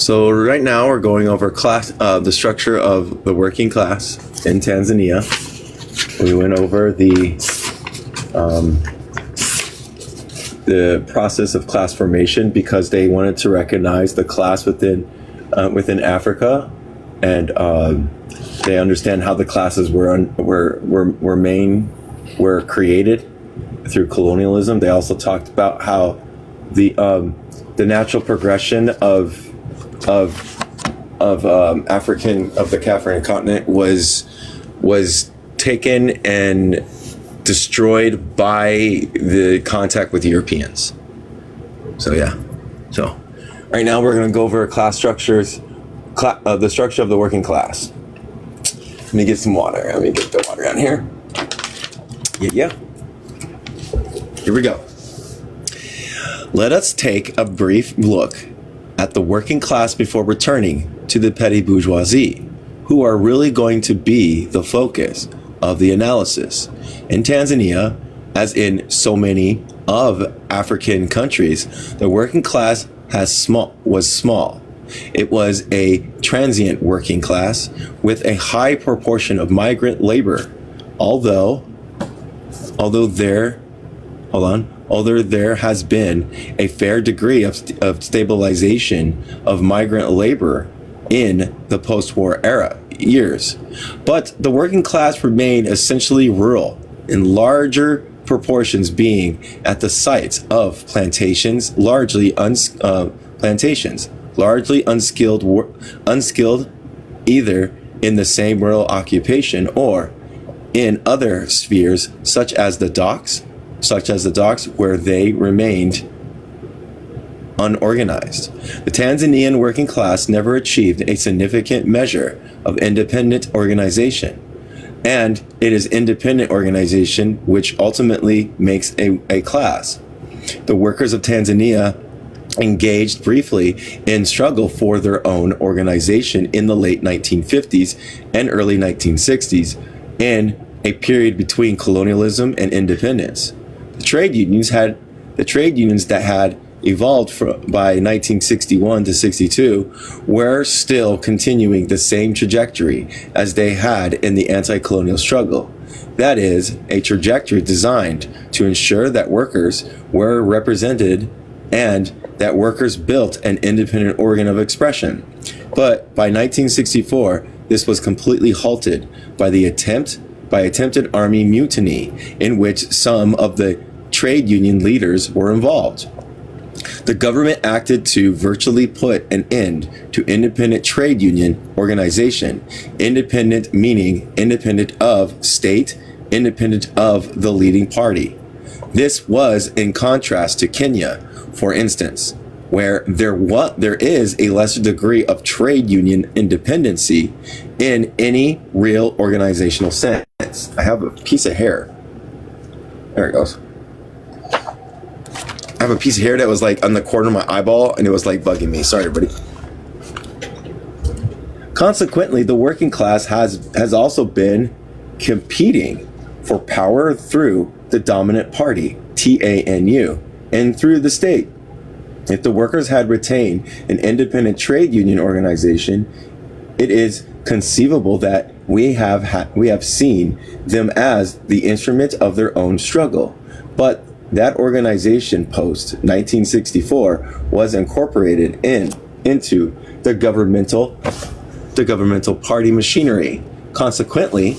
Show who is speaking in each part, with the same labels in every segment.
Speaker 1: So right now we're going over the structure of the working class in Tanzania. We went over the process of class formation because they wanted to recognize the class within Africa, and they understand how the classes were created through colonialism. They also talked about how the natural progression of the African continent was taken and destroyed by the contact with Europeans. So right now we're going to go over class structures, the structure of the working class. Let me get some water. Let me get the water down here. Yeah. Here we go. Let us take a brief look at the working class before returning to the petty bourgeoisie, who are really going to be the focus of the analysis. In Tanzania, as in so many of African countries, the working class was small. It was a transient working class with a high proportion of migrant labor, although there has been a fair degree of stabilization of migrant labor in the post-war era years. But the working class remained essentially rural, in larger proportions being at the sites of plantations, largely unskilled, either in the same rural occupation or in other spheres, such as the docks, where they remained unorganized. The Tanzanian working class never achieved a significant measure of independent organization, and it is independent organization which ultimately makes a class. The workers of Tanzania engaged briefly in struggle for their own organization in the late 1950s and early 1960s, in a period between colonialism and independence. The trade unions that had evolved by 1961 to 62 were still continuing the same trajectory as they had in the anti-colonial struggle. That is, a trajectory designed to ensure that workers were represented and that workers built an independent organ of expression. But by 1964, this was completely halted by attempted army mutiny, in which some of the trade union leaders were involved. The government acted to virtually put an end to independent trade union organization. Independent meaning independent of state, independent of the leading party. This was in contrast to Kenya, for instance, where there is a lesser degree of trade union independency in any real organizational sense. I have a piece of hair. There it goes. I have a piece of hair that was like on the corner of my eyeball, and it was like bugging me. Sorry, everybody. Consequently, the working class has also been competing for power through the dominant party, TANU, and through the state. If the workers had retained an independent trade union organization, it is conceivable that we have seen them as the instrument of their own struggle. But that organization post 1964 was incorporated into the governmental party machinery. Consequently,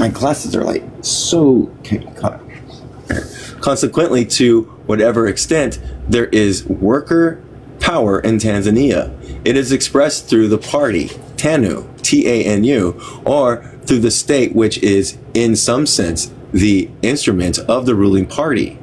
Speaker 1: my glasses are like so. Consequently, to whatever extent there is worker power in Tanzania, it is expressed through the party, TANU, T-A-N-U, or through the state, which is, in some sense, the instrument of the ruling party.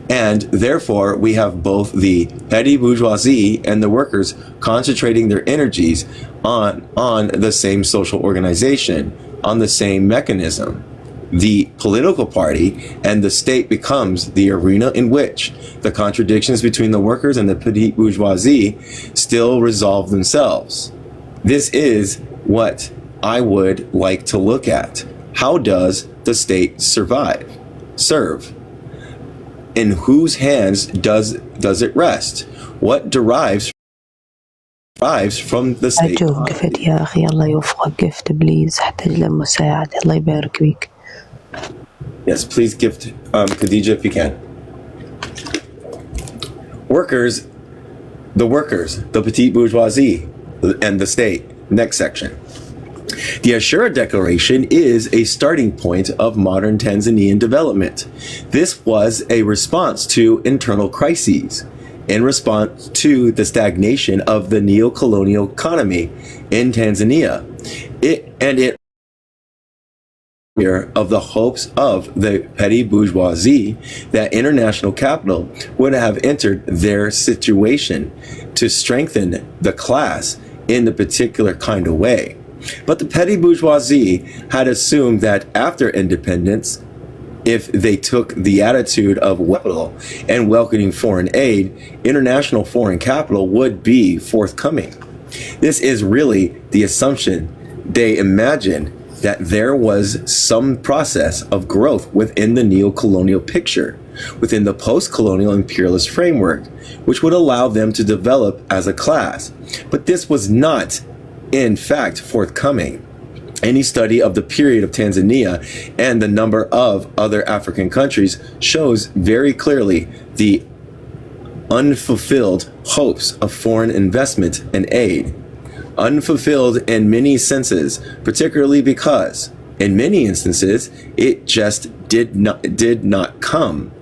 Speaker 1: And therefore, we have both the petty bourgeoisie and the workers concentrating their energies on the same social organization, on the same mechanism. The political party and the state becomes the arena in which the contradictions between the workers and the petty bourgeoisie still resolve themselves. This is what I would like to look at. How does the state serve? In whose hands does it rest? What derives derives from the state.
Speaker 2: أرجوك قفت يا أخي، الله يوفقك، قفت بليز، أحتاج لمساعدة، الله يبارك فيك.
Speaker 1: Yes, please gift Khadija if you can. Workers, the petite bourgeoisie, and the state. Next section. The Ashura Declaration is a starting point of modern Tanzanian development. This was a response to internal crises, in response to the stagnation of the neo-colonial economy in Tanzania. It of the hopes of the petty bourgeoisie that international capital would have entered their situation to strengthen the class in the particular kind of way. But the petty bourgeoisie had assumed that after independence, if they took the attitude of capital and welcoming foreign aid, international foreign capital would be forthcoming. This is really the assumption. They imagined that there was some process of growth within the neo-colonial picture, within the post-colonial imperialist framework, which would allow them to develop as a class. But this was not, in fact, forthcoming. Any study of the period of Tanzania and the number of other African countries shows very clearly the unfulfilled hopes of foreign investment and aid. Unfulfilled in many senses, particularly because, in many instances, it just did not come.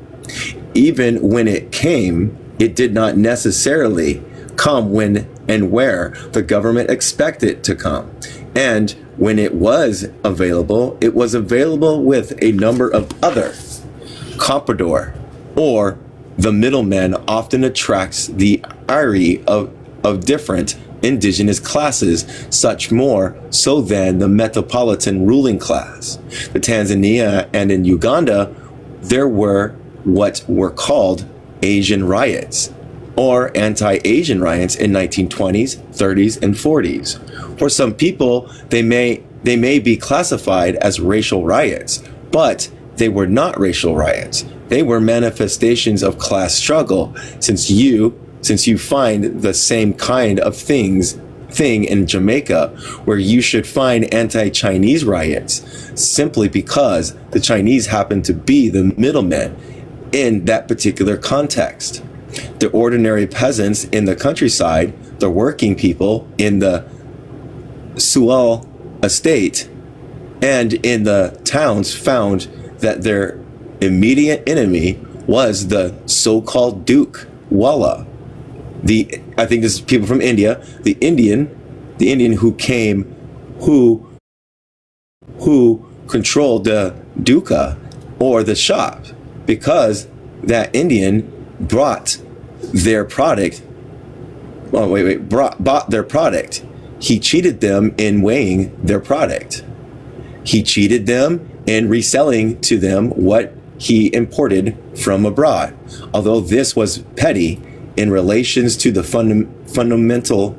Speaker 1: Even when it came, it did not necessarily come when and where the government expected it to come. And when it was available with a number of other comprador, or the middleman often attracts the ire of different indigenous classes, such more so than the metropolitan ruling class. In Tanzania and in Uganda, there were what were called Asian riots, or anti-Asian riots in 1920s, 30s, and 40s. For some people, they may be classified as racial riots, but they were not racial riots. They were manifestations of class struggle, since you find the same kind of thing in Jamaica, where you should find anti-Chinese riots, simply because the Chinese happen to be the middlemen in that particular context. The ordinary peasants in the countryside, the working people in the Sual estate and in the towns, found that their immediate enemy was the so-called Duke Walla. I think this is people from India, the Indian who controlled the duka, or the shop, because that Indian bought their product. Bought their product. He cheated them in weighing their product. He cheated them in reselling to them what he imported from abroad. Although this was petty in relations to the fundamental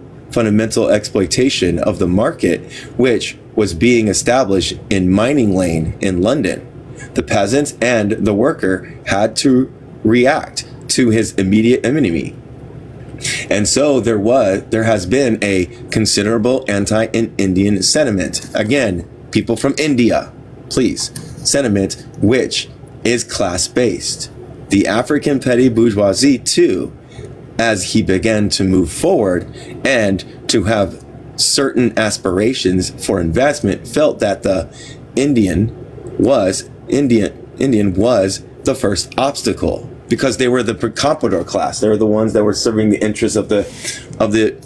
Speaker 1: exploitation of the market, which was being established in Mining Lane in London. The peasants and the worker had to react to his immediate enemy. And so there has been a considerable anti-Indian sentiment. Again, people from India, please, sentiment which is class-based. The African petty bourgeoisie, too, as he began to move forward and to have certain aspirations for investment, felt that the Indian was the first obstacle, because they were the comprador class. They were the ones that were serving the interests of the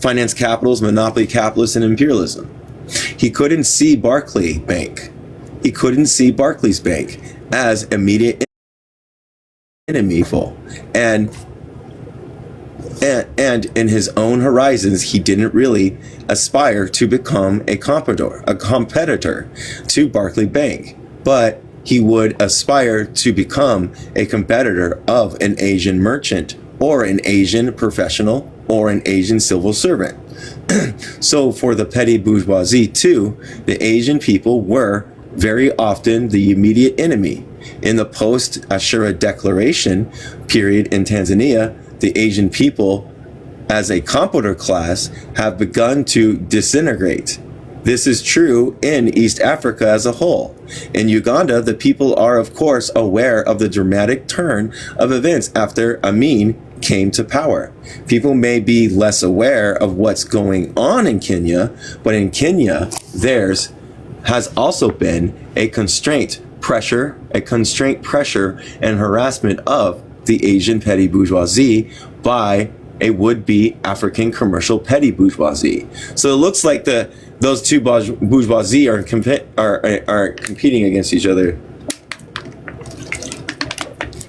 Speaker 1: finance capitals, monopoly capitalists, and imperialism. He couldn't see Barclays Bank. He couldn't see Barclays Bank as immediate enemy, and in his own horizons, he didn't really aspire to become a competitor to Barclays Bank, but he would aspire to become a competitor of an Asian merchant, or an Asian professional, or an Asian civil servant. So for the petty bourgeoisie too, the Asian people were very often the immediate enemy. In the post-Ashura Declaration period in Tanzania, the Asian people as a computer class have begun to disintegrate. This is true in East Africa as a whole. In Uganda, the people are, of course, aware of the dramatic turn of events after Amin came to power. People may be less aware of what's going on in Kenya, but in Kenya, theirs has also been a constraint pressure and harassment of the Asian petty bourgeoisie by a would-be African commercial petty bourgeoisie. So it looks like those two bourgeoisie are competing against each other.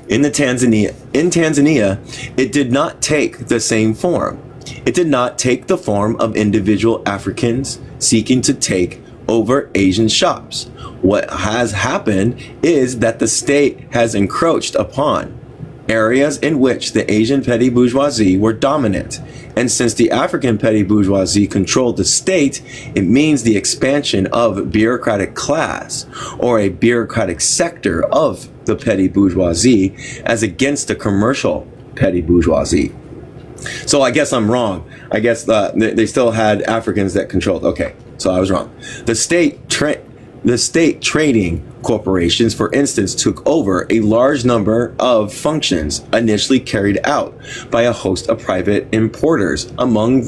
Speaker 1: In Tanzania, it did not take the same form. It did not take the form of individual Africans seeking to take over Asian shops. What has happened is that the state has encroached upon areas in which the Asian petty bourgeoisie were dominant. And since the African petty bourgeoisie controlled the state, it means the expansion of bureaucratic class or a bureaucratic sector of the petty bourgeoisie as against the commercial petty bourgeoisie. So I guess I'm wrong. I guess they still had Africans that controlled. Okay, so I was wrong. The state trading corporations, for instance, took over a large number of functions initially carried out by a host of private importers, among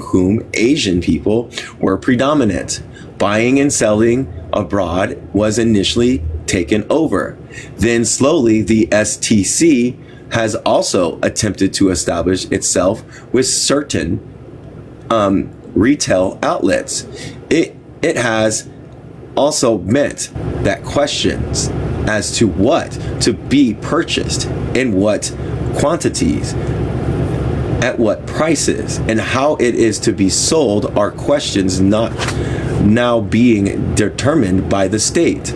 Speaker 1: whom Asian people were predominant. Buying and selling abroad was initially taken over. Then slowly the STC has also attempted to establish itself with certain retail outlets. It has also meant that questions as to what to be purchased, in what quantities, at what prices, and how it is to be sold are questions not now being determined by the state,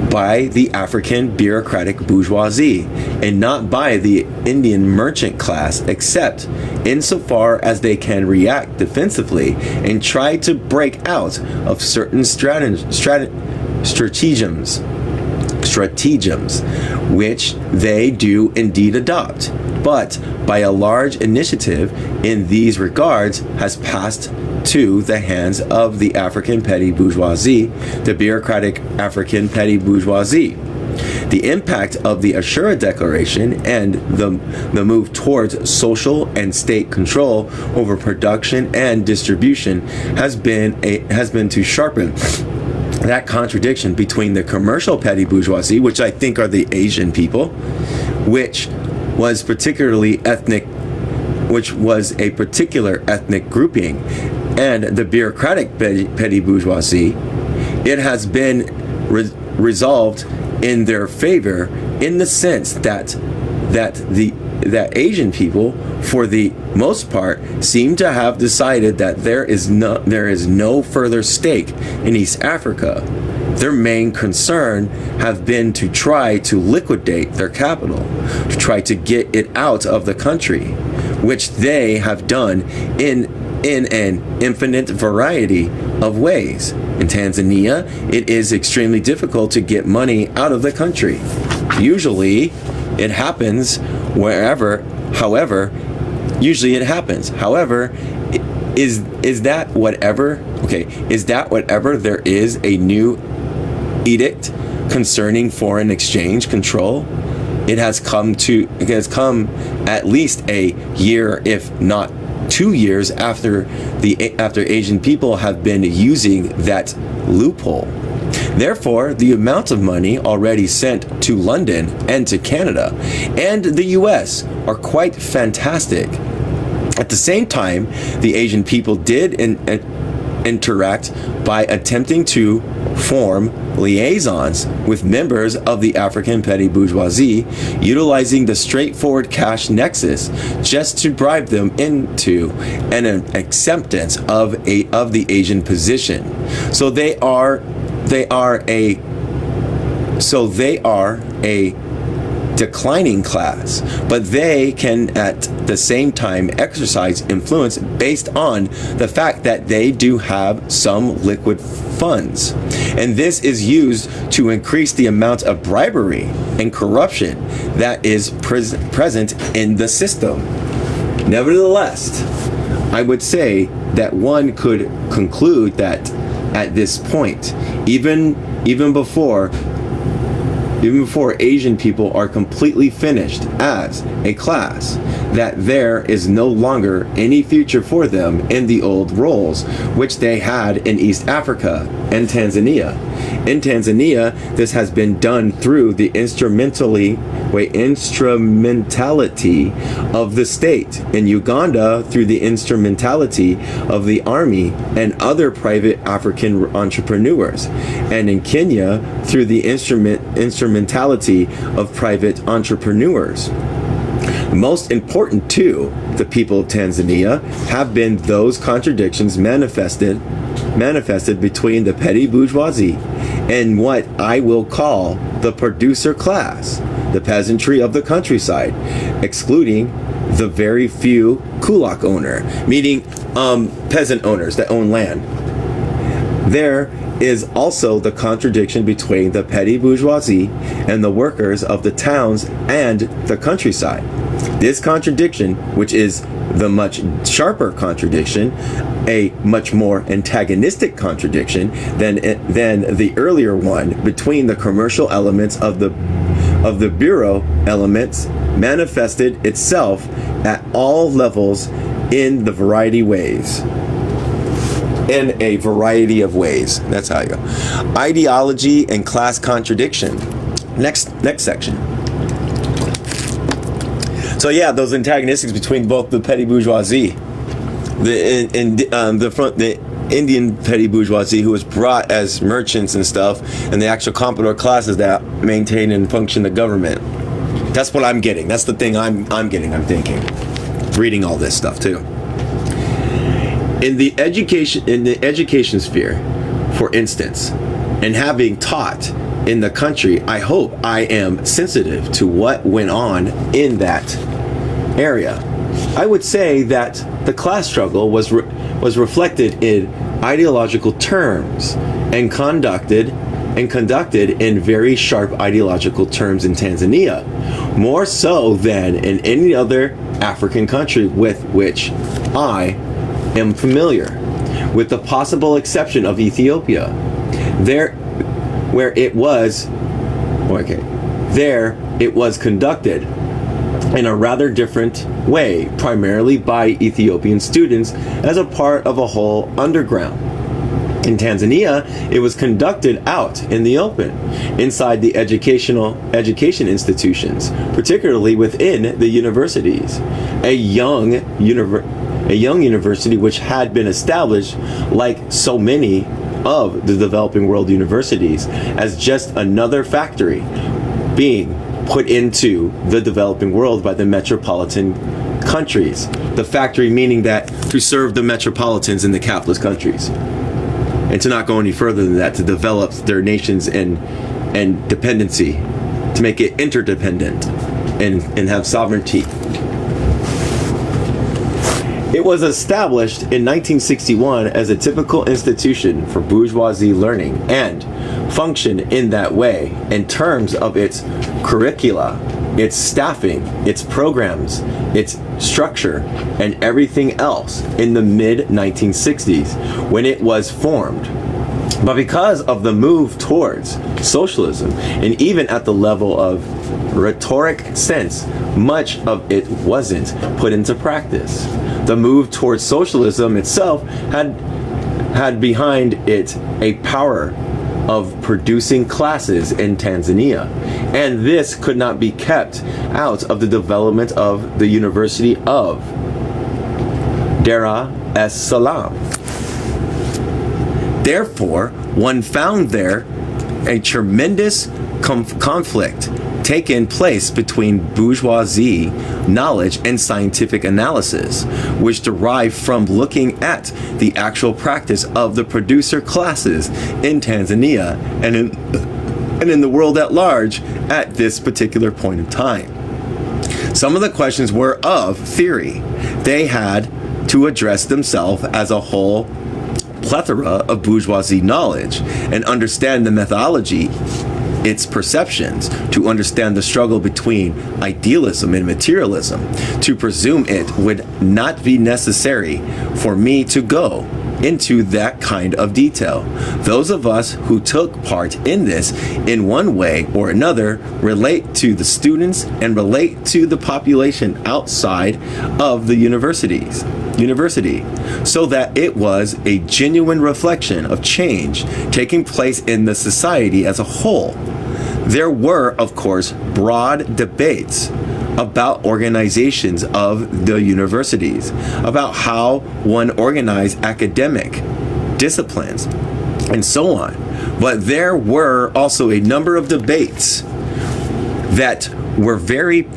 Speaker 1: by the African bureaucratic bourgeoisie, and not by the Indian merchant class, except insofar as they can react defensively and try to break out of certain stratagems, which they do indeed adopt, but by a large initiative in these regards has passed to the hands of the African petty bourgeoisie, the bureaucratic African petty bourgeoisie. The impact of the Ashura Declaration and the move towards social and state control over production and distribution has been to sharpen that contradiction between the commercial petty bourgeoisie, which I think are the Asian people, which was a particular ethnic grouping, and the bureaucratic petty bourgeoisie. It has been resolved in their favor, in the sense that Asian people, for the most part, seem to have decided that there is no further stake in East Africa. Their main concern have been to try to liquidate their capital, to try to get it out of the country, which they have done in an infinite variety of ways. In Tanzania, it is extremely difficult to get money out of the country. Usually it happens wherever, however, usually it happens. However, is that whatever there is a new edict concerning foreign exchange control? It has come at least a year, if not 2 years after Asian people have been using that loophole. Therefore, the amount of money already sent to London and to Canada and the US are quite fantastic. At the same time, the Asian people did interact by attempting to form liaisons with members of the African petty bourgeoisie, utilizing the straightforward cash nexus just to bribe them into an acceptance of the Asian position. So they are a declining class, but they can at the same time exercise influence based on the fact that they do have some liquid funds. And this is used to increase the amount of bribery and corruption that is present in the system. Nevertheless, I would say that one could conclude that at this point, even before Asian people are completely finished as a class, that there is no longer any future for them in the old roles which they had in East Africa and Tanzania. In Tanzania, this has been done through the instrumentality of the state. In Uganda, through the instrumentality of the army and other private African entrepreneurs. And in Kenya, through the instrumentality of private entrepreneurs. Most important to the people of Tanzania have been those contradictions manifested between the petty bourgeoisie and what I will call the producer class, the peasantry of the countryside, excluding the very few kulak owner, meaning peasant owners that own land. There is also the contradiction between the petty bourgeoisie and the workers of the towns and the countryside. This contradiction, which is the much sharper contradiction, a much more antagonistic contradiction than the earlier one between the commercial elements of the bureau elements, manifested itself at all levels in a variety of ways. That's how you go. Ideology and class contradiction. Next section. So yeah, those antagonistics between both the petty bourgeoisie, the Indian petty bourgeoisie, who was brought as merchants and stuff, and the actual comprador classes that maintain and function the government. That's what I'm getting. That's the thing I'm getting. I'm thinking, reading all this stuff too. In the education sphere, for instance, and having taught in the country, I hope I am sensitive to what went on in that area. I would say that the class struggle was reflected in ideological terms and conducted in very sharp ideological terms in Tanzania, more so than in any other African country with which I am familiar, with the possible exception of Ethiopia. There it was conducted in a rather different way, primarily by Ethiopian students as a part of a whole underground. In Tanzania, it was conducted out in the open, inside the education institutions, particularly within the universities. A young university which had been established, like so many of the developing world universities, as just another factory being put into the developing world by the metropolitan countries. The factory meaning that to serve the metropolitans in the capitalist countries, and to not go any further than that, to develop their nations and dependency, to make it interdependent and have sovereignty. It was established in 1961 as a typical institution for bourgeoisie learning and functioned in that way in terms of its curricula, its staffing, its programs, its structure, and everything else in the mid-1960s when it was formed. But because of the move towards socialism, and even at the level of rhetoric sense, much of it wasn't put into practice. The move towards socialism itself had behind it a power of producing classes in Tanzania, and this could not be kept out of the development of the University of Dar es Salaam. Therefore, one found there a tremendous conflict taken place between bourgeoisie knowledge and scientific analysis, which derive from looking at the actual practice of the producer classes in Tanzania and in the world at large at this particular point in time. Some of the questions were of theory. They had to address themselves as a whole plethora of bourgeoisie knowledge and understand the methodology its perceptions, to understand the struggle between idealism and materialism, to presume it would not be necessary for me to go into that kind of detail. Those of us who took part in this in one way or another relate to the students and relate to the population outside of the university, so that it was a genuine reflection of change taking place in the society as a whole. There were, of course, broad debates about organizations of the universities, about how one organized academic disciplines, and so on. But there were also a number of debates that were very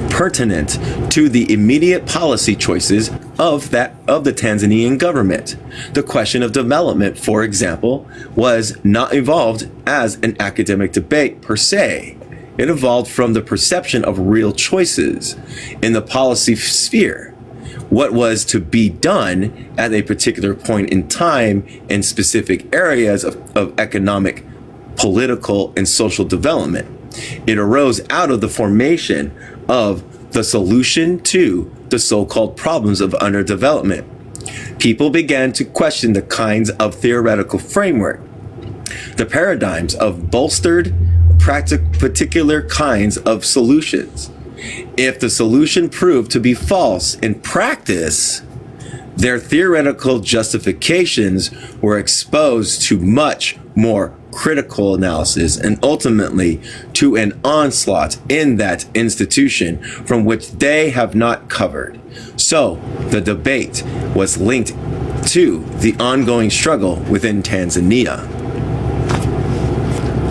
Speaker 1: pertinent to the immediate policy choices of the Tanzanian government. The question of development, for example, was not evolved as an academic debate per se. It evolved from the perception of real choices in the policy sphere. What was to be done at a particular point in time in specific areas of economic, political, and social development. It arose out of the formation of the solution to the so-called problems of underdevelopment. People began to question the kinds of theoretical framework, the paradigms of bolstered particular kinds of solutions. If the solution proved to be false in practice, their theoretical justifications were exposed to much more critical analysis and ultimately to an onslaught in that institution from which they have not covered. So the debate was linked to the ongoing struggle within Tanzania.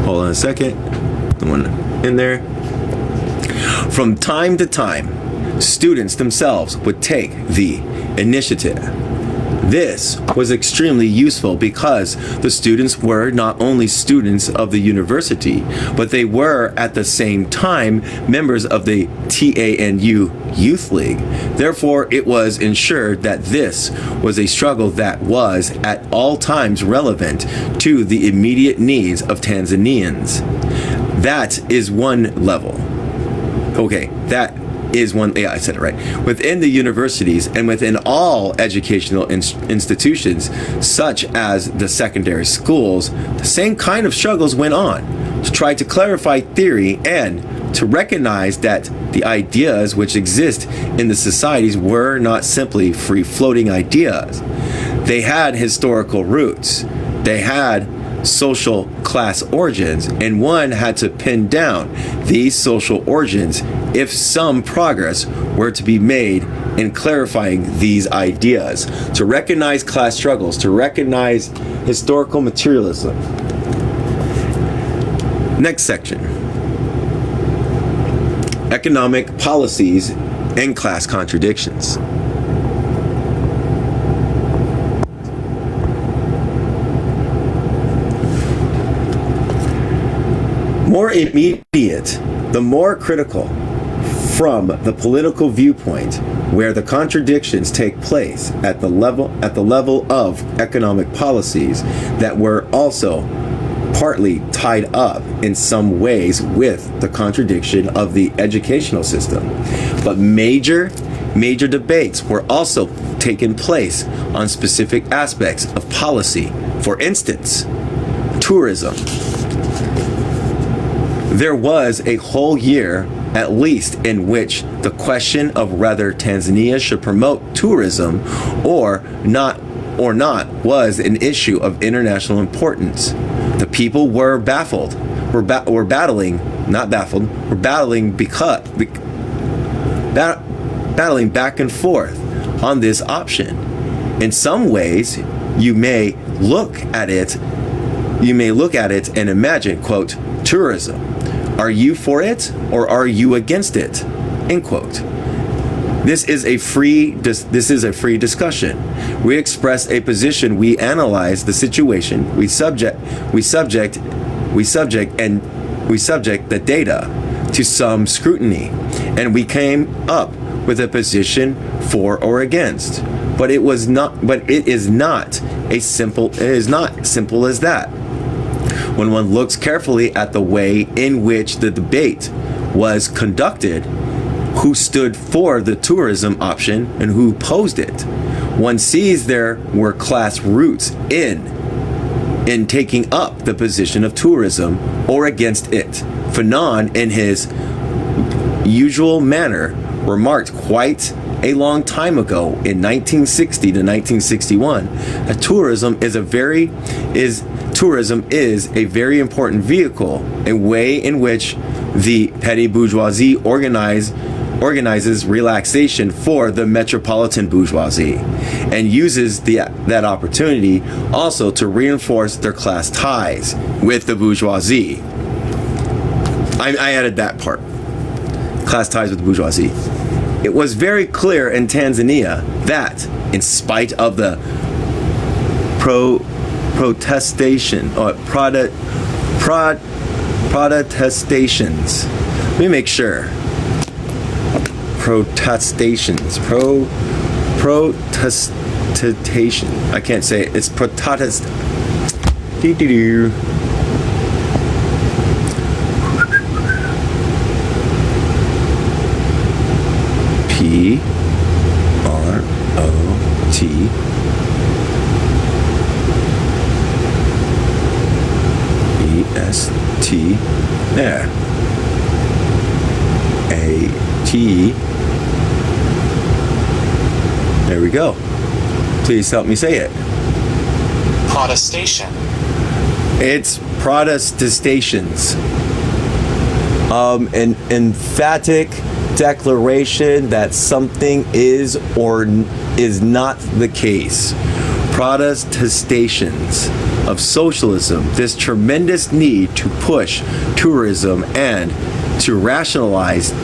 Speaker 1: Hold on a second. The one in there. From time to time, students themselves would take the initiative. This was extremely useful because the students were not only students of the university, but they were at the same time members of the TANU Youth League. Therefore, it was ensured that this was a struggle that was at all times relevant to the immediate needs of Tanzanians. That is one level. Okay, that is one, yeah, I said it right. Within the universities and within all educational institutions, such as the secondary schools, the same kind of struggles went on to try to clarify theory and to recognize that the ideas which exist in the societies were not simply free-floating ideas. They had historical roots. They had social class origins, and one had to pin down these social origins if some progress were to be made in clarifying these ideas, to recognize class struggles, to recognize historical materialism. Next section: economic policies and class contradictions. More immediate, the more critical from the political viewpoint, where the contradictions take place at the level of economic policies that were also partly tied up in some ways with the contradiction of the educational system. But major debates were also taking place on specific aspects of policy. For instance, tourism. There was a whole year, at least, in which the question of whether Tanzania should promote tourism or not was an issue of international importance. The people were baffled, were battling back and forth on this option. In some ways, you may look at it and imagine, quote, tourism. Are you for it or are you against it? End quote. This is a free discussion. We express a position. We analyze the situation. We subject the data to some scrutiny, and we came up with a position for or against. But it is not simple as that. When one looks carefully at the way in which the debate was conducted, who stood for the tourism option and who opposed it, one sees there were class roots in taking up the position of tourism or against it. Fanon, in his usual manner, remarked quite a long time ago, in 1960 to 1961, that tourism is a very important vehicle, a way in which the petty bourgeoisie organizes relaxation for the metropolitan bourgeoisie, and uses that opportunity also to reinforce their class ties with the bourgeoisie. I added that part. Class ties with the bourgeoisie. It was very clear in Tanzania that, in spite of the protestations, let me make sure. Protestation. I can't say it. It's protest. P-R-O-T-E-S-T. There. A-T. There we go. Please help me say it.
Speaker 3: Protestation.
Speaker 1: It's protestations. An emphatic declaration that something is or is not the case. Protestations of socialism, this tremendous need to push tourism and to rationalize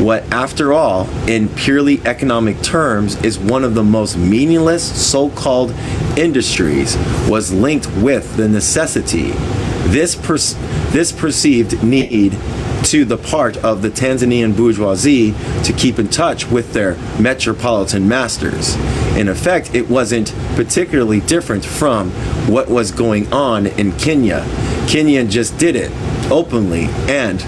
Speaker 1: what, after all, in purely economic terms, is one of the most meaningless so-called industries, was linked with the necessity, this perceived need to the part of the Tanzanian bourgeoisie to keep in touch with their metropolitan masters. In effect, it wasn't particularly different from what was going on in Kenya. Kenya just did it openly and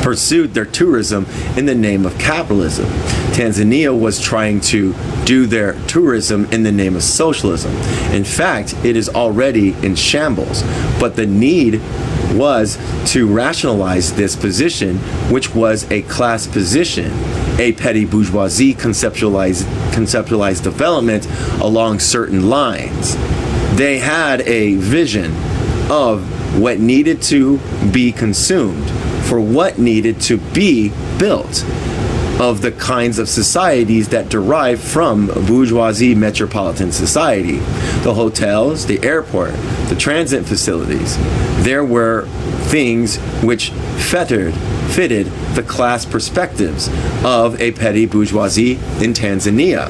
Speaker 1: pursued their tourism in the name of capitalism. Tanzania was trying to do their tourism in the name of socialism. In fact, it is already in shambles, but the need was to rationalize this position, which was a class position, a petty bourgeoisie conceptualized development along certain lines. They had a vision of what needed to be consumed, for what needed to be built, of the kinds of societies that derive from bourgeoisie metropolitan society. The hotels, the airport, the transit facilities. There were things which fitted the class perspectives of a petty bourgeoisie in Tanzania.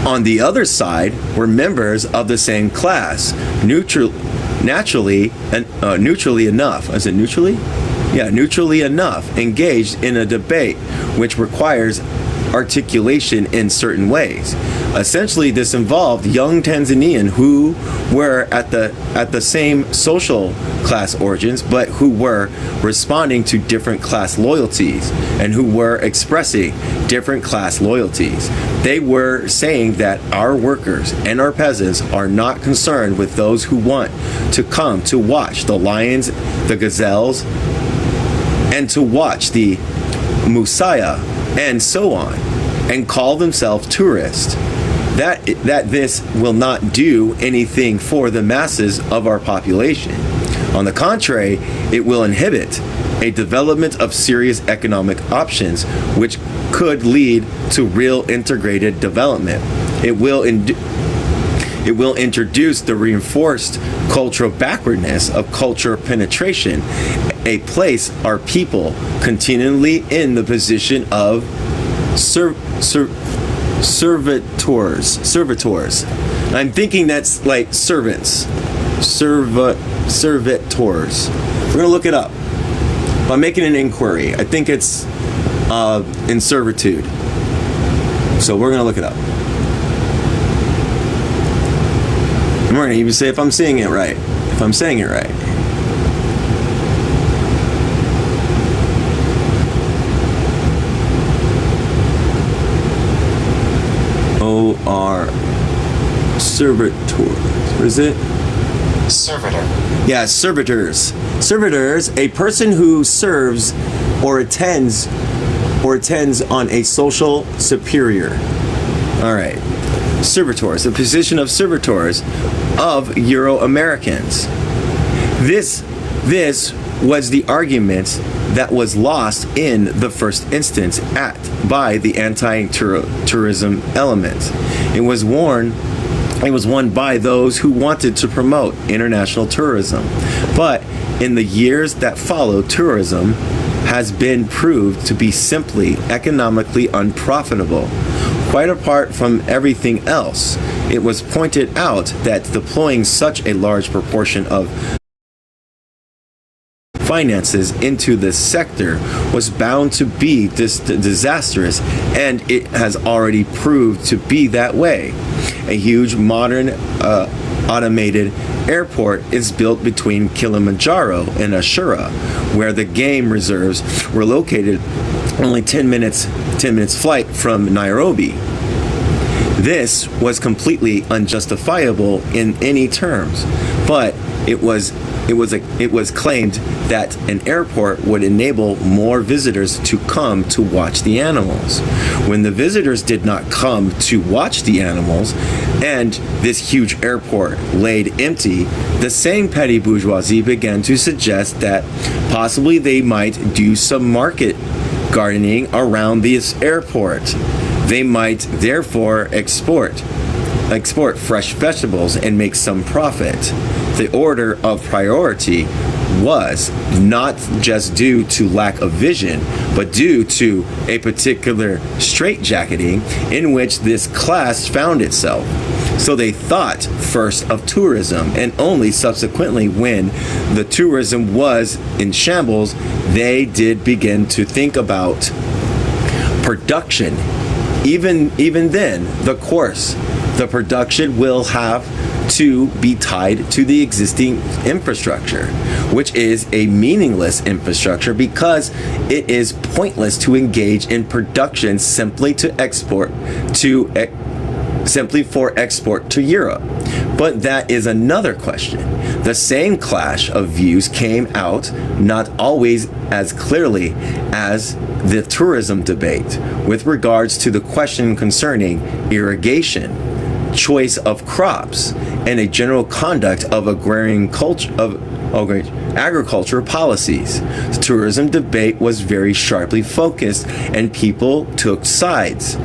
Speaker 1: On the other side were members of the same class, neutrally enough, engaged in a debate which requires articulation in certain ways. Essentially, this involved young Tanzanians who were at the same social class origins, but who were responding to different class loyalties and who were expressing different class loyalties. They were saying that our workers and our peasants are not concerned with those who want to come to watch the lions, the gazelles, and to watch the Musaya, and so on, and call themselves tourists. That this will not do anything for the masses of our population. On the contrary, it will inhibit a development of serious economic options which could lead to real integrated development. It will introduce the reinforced cultural backwardness of cultural penetration, a place our people continually in the position of servitors. I'm thinking that's like servants. Servitors. We're gonna look it up. I'm making an inquiry. I think it's in servitude. So we're gonna look it up. And we're gonna even say if I'm seeing it right. if I'm saying it right. O-R servitors. What is it?
Speaker 3: Servitor.
Speaker 1: Yeah, servitors. Servitors, a person who serves or attends on a social superior. All right. Servitors, the position of servitors of Euro-Americans. This was the argument that was lost in the first instance by the anti-tourism element. It was won by those who wanted to promote international tourism. But in the years that followed, tourism has been proved to be simply economically unprofitable. Quite apart from everything else, it was pointed out that deploying such a large proportion of finances into this sector was bound to be disastrous, and it has already proved to be that way. A huge modern automated airport is built between Kilimanjaro and Ashura, where the game reserves were located only 10 minutes flight from Nairobi. This was completely unjustifiable in any terms, but it was claimed that an airport would enable more visitors to come to watch the animals. When the visitors did not come to watch the animals, and this huge airport laid empty, the same petty bourgeoisie began to suggest that possibly they might do some market gardening around this airport. They might therefore export fresh vegetables and make some profit. The order of priority was not just due to lack of vision, but due to a particular straitjacketing in which this class found itself. So they thought first of tourism, and only subsequently, when the tourism was in shambles, they did begin to think about production. Even then, the production will have to be tied to the existing infrastructure, which is a meaningless infrastructure because it is pointless to engage in production simply for export to Europe. But that is another question. The same clash of views came out not always as clearly as the tourism debate with regards to the question concerning irrigation, choice of crops, and a general conduct of agricultural policies. The tourism debate was very sharply focused, and people took sides.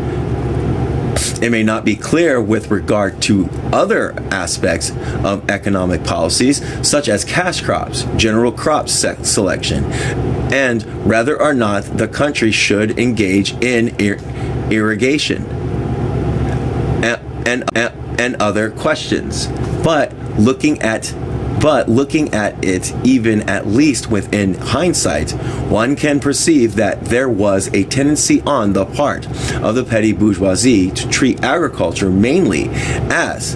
Speaker 1: It may not be clear with regard to other aspects of economic policies, such as cash crops, general crop selection, and whether or not the country should engage in irrigation and other questions. But looking at it, even at least within hindsight, one can perceive that there was a tendency on the part of the petty bourgeoisie to treat agriculture mainly as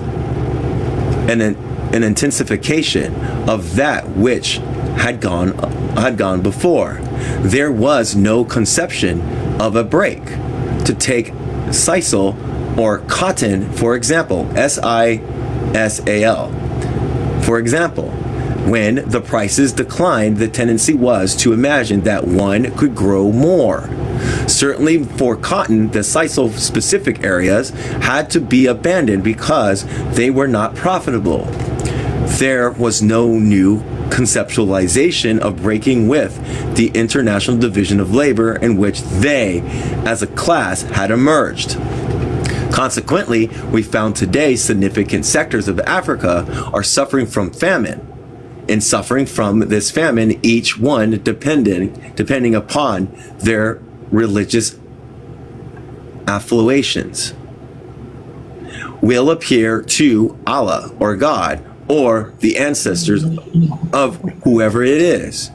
Speaker 1: an intensification of that which had gone before. There was no conception of a break. To take sisal or cotton, for example, SISAL. For example, when the prices declined, the tendency was to imagine that one could grow more. Certainly for cotton, the sisal-specific areas had to be abandoned because they were not profitable. There was no new conceptualization of breaking with the international division of labor in which they, as a class, had emerged. Consequently, we found today significant sectors of Africa are suffering from famine. And suffering from this famine, each one depending upon their religious affiliations, will appear to Allah or God or the ancestors of whoever it is,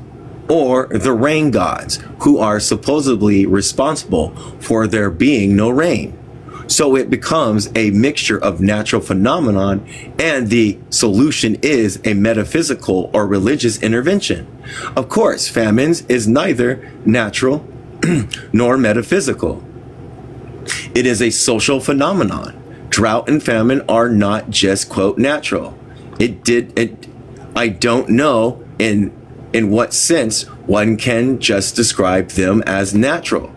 Speaker 1: or the rain gods who are supposedly responsible for there being no rain. So it becomes a mixture of natural phenomenon, and the solution is a metaphysical or religious intervention. Of course, famines is neither natural nor metaphysical. It is a social phenomenon. Drought and famine are not just, quote, natural. I don't know in what sense one can just describe them as natural.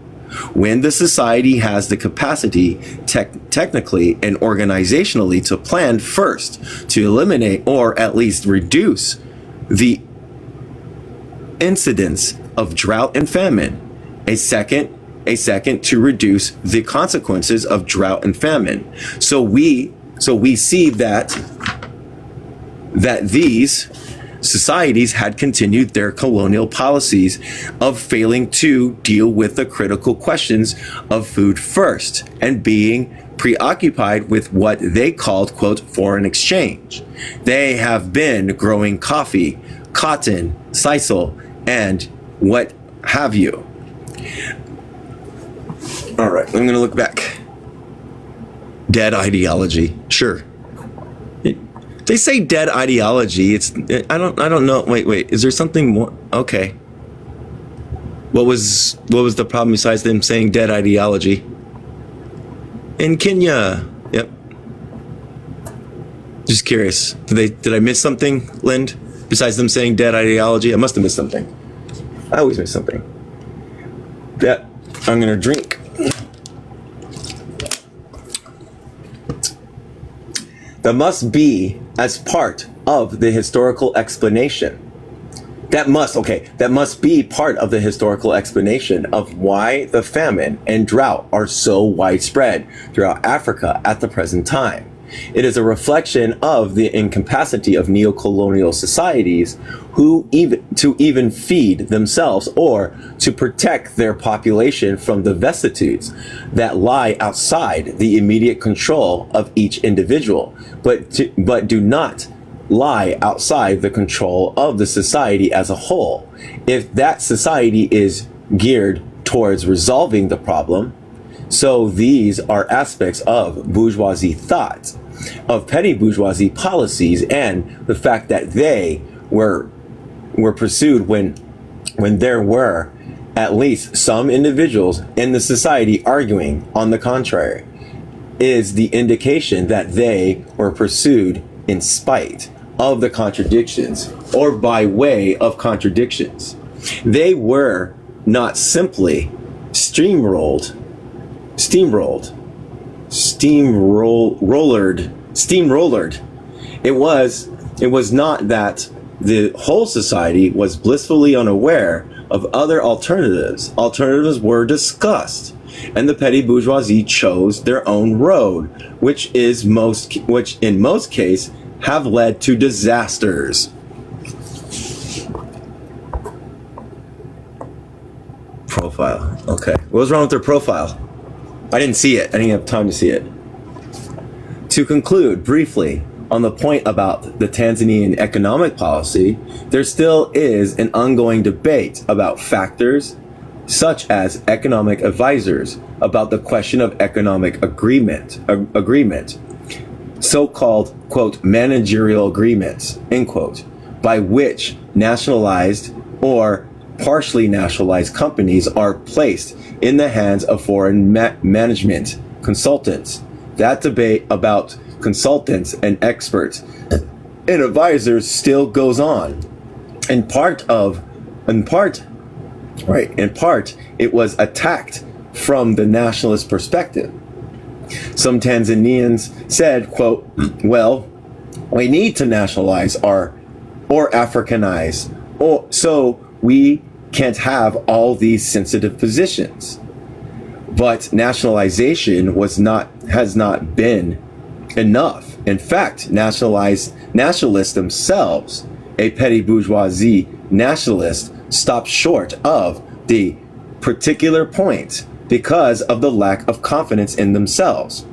Speaker 1: When the society has the capacity technically and organizationally to plan first, to eliminate or at least reduce the incidence of drought and famine, a second to reduce the consequences of drought and famine. So we see that these societies had continued their colonial policies of failing to deal with the critical questions of food first and being preoccupied with what they called, quote, foreign exchange. They have been growing coffee, cotton, sisal, and what have you. All right, I'm going to look back. Dead ideology. Sure. They say dead ideology. I don't know. Wait. Is there something more? Okay. What was the problem besides them saying dead ideology? In Kenya. Yep. Just curious. Did I miss something, Lind? Besides them saying dead ideology? I must have missed something. I always miss something. Yeah. I'm going to drink. That must be as part of the historical explanation. That must be part of the historical explanation of why the famine and drought are so widespread throughout Africa at the present time. It is a reflection of the incapacity of neocolonial societies to even feed themselves or to protect their population from the vicissitudes that lie outside the immediate control of each individual, but do not lie outside the control of the society as a whole. If that society is geared towards resolving the problem, so these are aspects of bourgeoisie thought, of petty bourgeoisie policies, and the fact that they were pursued when there were at least some individuals in the society arguing on the contrary, is the indication that they were pursued in spite of the contradictions or by way of contradictions. They were not simply steamrollered. It was not that the whole society was blissfully unaware of other alternatives. Alternatives were discussed, and the petty bourgeoisie chose their own road, which in most cases have led to disasters. Profile. Okay. What was wrong with their profile? I didn't see it. I didn't have time to see it. To conclude briefly on the point about the Tanzanian economic policy, there still is an ongoing debate about factors such as economic advisors about the question of economic agreement, so-called, quote, managerial agreements, end quote, by which nationalized or partially nationalized companies are placed in the hands of foreign management consultants. That debate about consultants and experts and advisors still goes on. In part, it was attacked from the nationalist perspective. Some Tanzanians said, quote, well, we need to nationalize or Africanize, so we can't have all these sensitive positions. But nationalization has not been enough. In fact, nationalists themselves, a petty bourgeoisie nationalist, stopped short of the particular point because of the lack of confidence in themselves.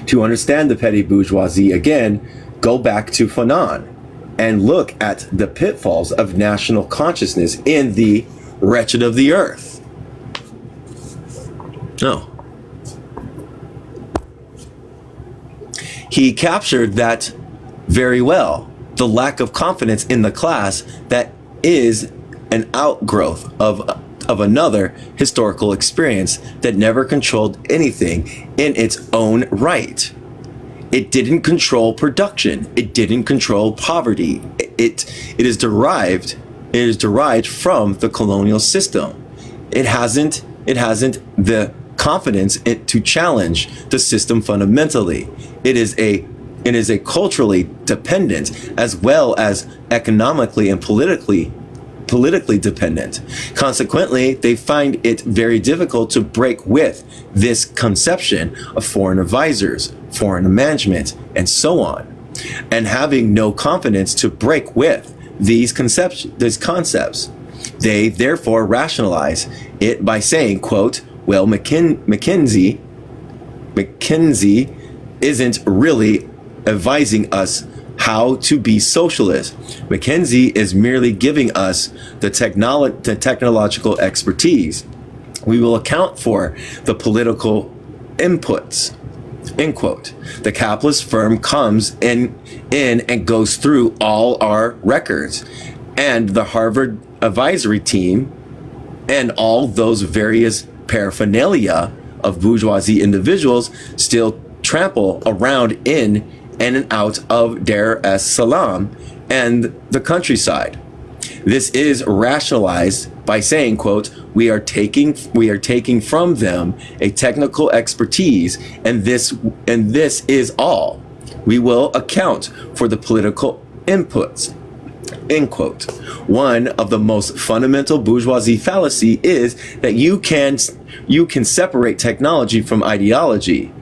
Speaker 1: To understand the petty bourgeoisie again, go back to Fanon and look at the pitfalls of national consciousness in the Wretched of the Earth. No. He captured that very well. The lack of confidence in the class that is an outgrowth of another historical experience that never controlled anything in its own right. It didn't control production. It didn't control poverty. It is derived from the colonial system. It hasn't the confidence to challenge the system fundamentally. It is a culturally dependent as well as economically and politically dependent. Consequently, they find it very difficult to break with this conception of foreign advisors, foreign management, and so on. And having no confidence to break with these concepts, they therefore rationalize it by saying, quote, well, McKinsey isn't really advising us how to be socialist. McKinsey is merely giving us the technological expertise. We will account for the political inputs. End quote. The capitalist firm comes in and goes through all our records, and the Harvard advisory team and all those various paraphernalia of bourgeoisie individuals still trample around in and out of Dar es Salaam and the countryside. This is rationalized by saying, quote, we are taking from them a technical expertise, and this is all. We will account for the political inputs. End quote. One of the most fundamental bourgeoisie fallacy is that you can separate technology from ideology,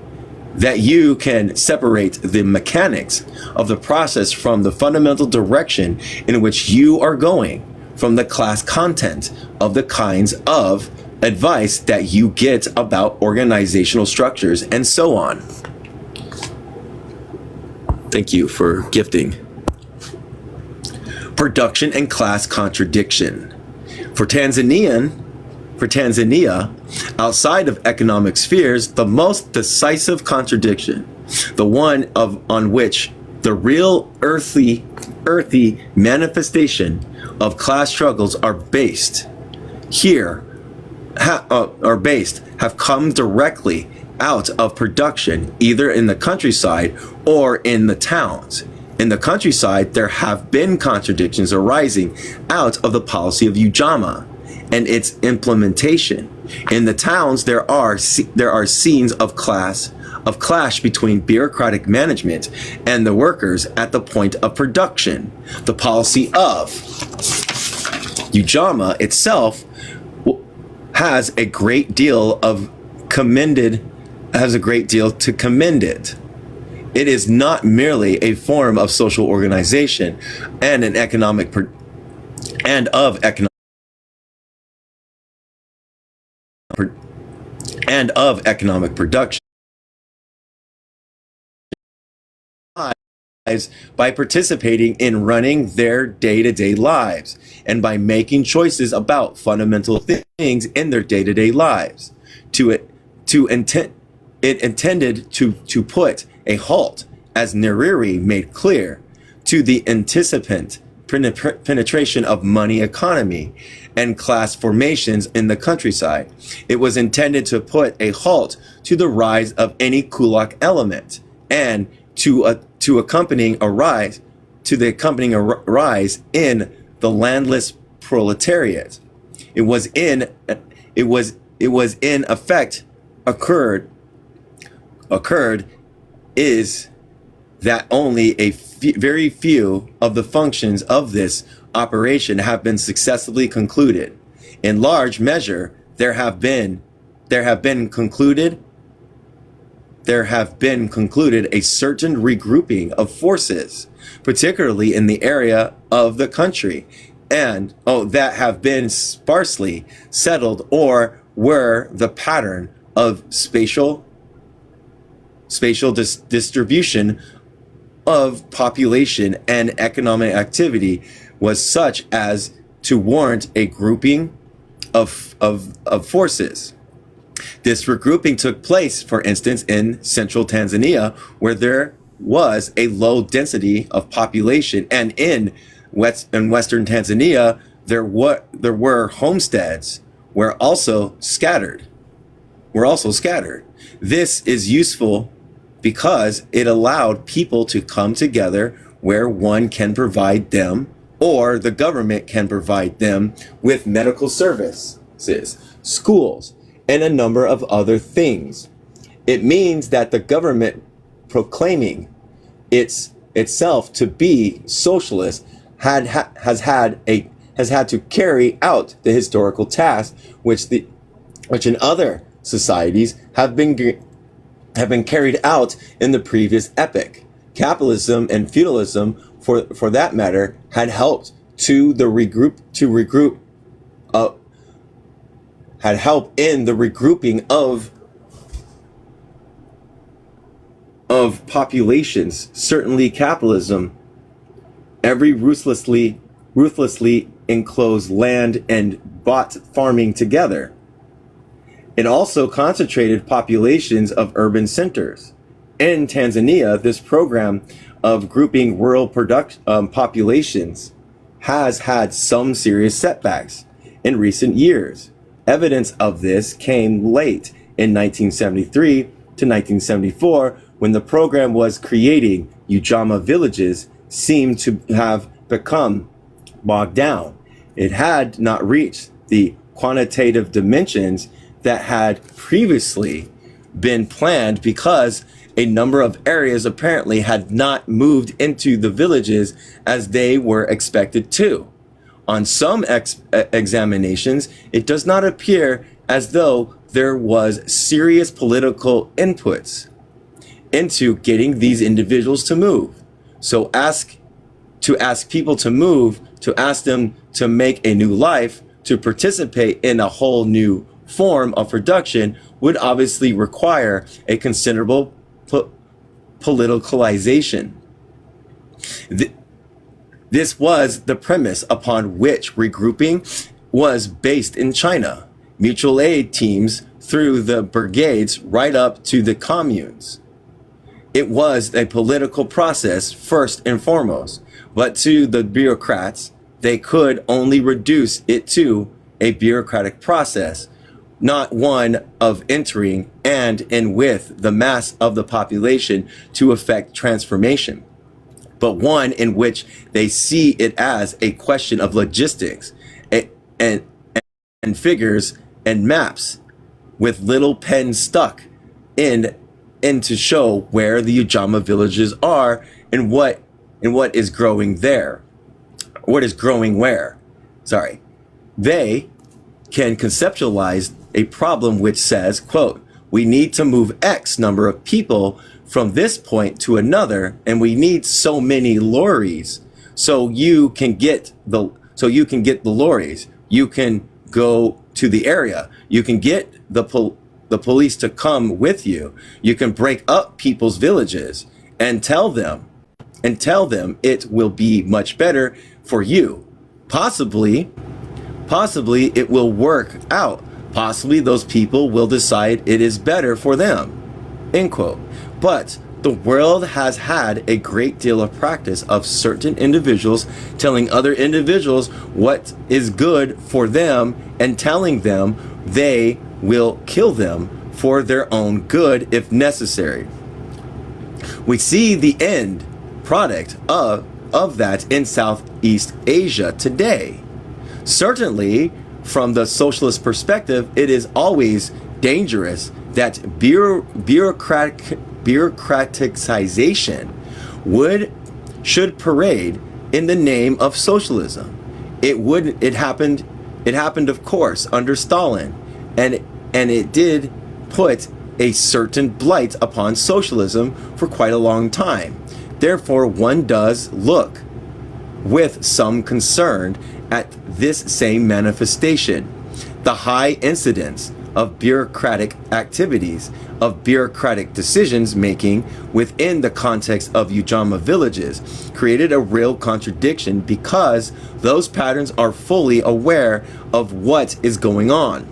Speaker 1: that you can separate the mechanics of the process from the fundamental direction in which you are going, from the class content of the kinds of advice that you get about organizational structures and so on. Thank you for gifting. Production and class contradiction. For Tanzania, outside of economic spheres, the most decisive contradiction, the one on which the real earthy manifestation of class struggles are based, have come directly out of production, either in the countryside or in the towns. In the countryside, there have been contradictions arising out of the policy of Ujamaa and its implementation. In the towns, there are scenes of clash between bureaucratic management and the workers at the point of production. The policy of Ujamaa itself has a great deal to commend it. It is not merely a form of social organization and economic production by participating in running their day-to-day lives and by making choices about fundamental things in their day-to-day lives. It intended to put a halt, as Nyerere made clear, to the anticipant penetration of money economy and class formations in the countryside. It was intended to put a halt to the rise of any kulak element and to the accompanying rise in the landless proletariat. It was in effect occurred is that only very few of the functions of this operation have been successfully concluded. In large measure, there have been concluded a certain regrouping of forces, particularly in the area of the country, and that have been sparsely settled or were the pattern of spatial distribution of population and economic activity was such as to warrant a grouping of forces. This regrouping took place, for instance, in central Tanzania, where there was a low density of population, and in Western Tanzania there were homesteads were also scattered. This is useful because it allowed people to come together where one can provide them, or the government can provide them, with medical services, schools, and a number of other things. It means that the government proclaiming itself to be socialist has had to carry out the historical task which in other societies have been carried out in the previous epoch. Capitalism and feudalism, for that matter, had helped had helped in the regrouping of populations. Certainly capitalism, every ruthlessly enclosed land and bought farming together. It also concentrated populations of urban centers. In Tanzania, this program of grouping rural populations has had some serious setbacks in recent years. Evidence of this came late in 1973 to 1974, when the program was creating Ujamaa villages seemed to have become bogged down. It had not reached the quantitative dimensions that had previously been planned, because a number of areas apparently had not moved into the villages as they were expected to. On some examinations, it does not appear as though there was serious political inputs into getting these individuals to move. So ask people to move, to ask them to make a new life, to participate in a whole new form of production, would obviously require a considerable politicalization. This was the premise upon which regrouping was based in China. Mutual aid teams through the brigades right up to the communes. It was a political process first and foremost, but to the bureaucrats, they could only reduce it to a bureaucratic process, not one of entering and in with the mass of the population to effect transformation, but one in which they see it as a question of logistics and figures and maps with little pens stuck in to show where the Ujamaa villages are and what is growing there, what is growing where. Sorry. They can conceptualize a problem which says, quote, we need to move X number of people from this point to another, and we need so many lorries so you can get the lorries. You can go to the area. You can get the police to come with you. You can break up people's villages and tell them it will be much better for you. Possibly it will work out. Possibly those people will decide it is better for them. End quote. But the world has had a great deal of practice of certain individuals telling other individuals what is good for them and telling them they will kill them for their own good if necessary. We see the end product of that in Southeast Asia today. Certainly, from the socialist perspective, it is always dangerous that bureaucraticization should parade in the name of socialism. It happened, of course, under Stalin, and it did put a certain blight upon socialism for quite a long time. Therefore, one does look with some concern at this same manifestation, the high incidence of bureaucratic activities, of bureaucratic decisions making within the context of Ujamaa villages created a real contradiction, because those patterns are fully aware of what is going on.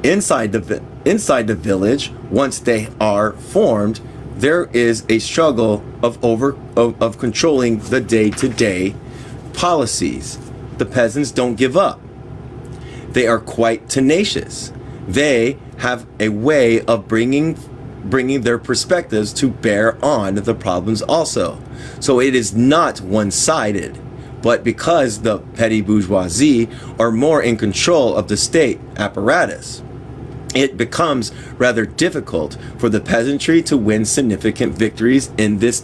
Speaker 1: Inside the village, once they are formed, there is a struggle of controlling the day-to-day policies. The peasants don't give up. They are quite tenacious. They have a way of bringing their perspectives to bear on the problems also. So it is not one-sided. But because the petty bourgeoisie are more in control of the state apparatus, it becomes rather difficult for the peasantry to win significant victories at this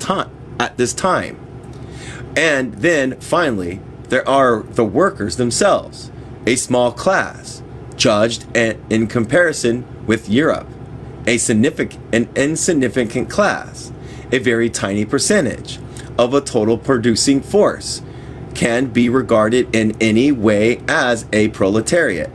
Speaker 1: time. And then finally, there are the workers themselves, a small class, judged in comparison with Europe, an insignificant class, a very tiny percentage of a total producing force, can be regarded in any way as a proletariat.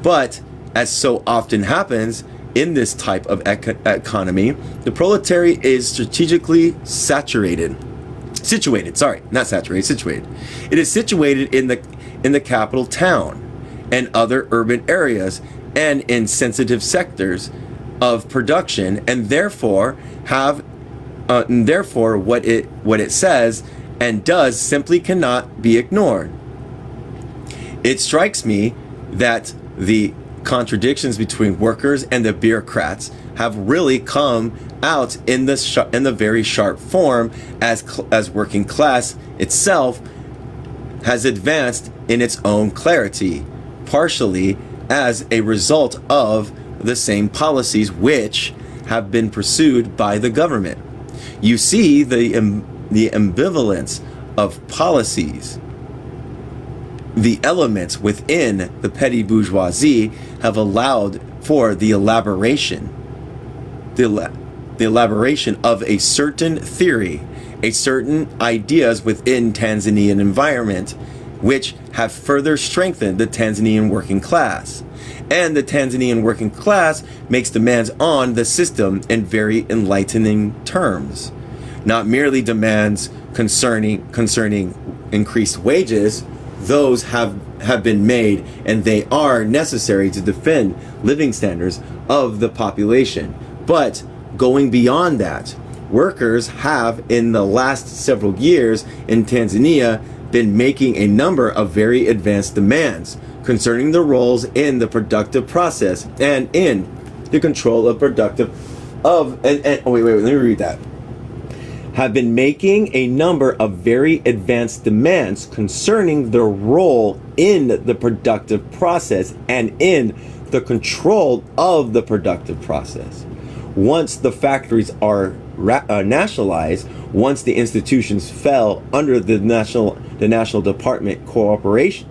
Speaker 1: But as so often happens in this type of economy, the proletariat is strategically situated. It is situated in the capital town and other urban areas and in sensitive sectors of production, and therefore what it says and does simply cannot be ignored. It strikes me that the contradictions between workers and the bureaucrats have really come out in the very sharp form as working class itself has advanced in its own clarity, partially as a result of the same policies which have been pursued by the government. You see the ambivalence of policies. The elements within the petty bourgeoisie have allowed for the elaboration of a certain theory, a certain ideas within Tanzanian environment, which have further strengthened the Tanzanian working class. And the Tanzanian working class makes demands on the system in very enlightening terms. Not merely demands concerning increased wages. Those have been made, and they are necessary to defend living standards of the population. But going beyond that, workers have in the last several years in Tanzania been making a number of very advanced demands concerning the roles in the productive process and in the control of productive of let me read that. Have been making a number of very advanced demands concerning their role in the productive process and in the control of the productive process. Once the factories are nationalized, once the institutions fell under the national department corporation,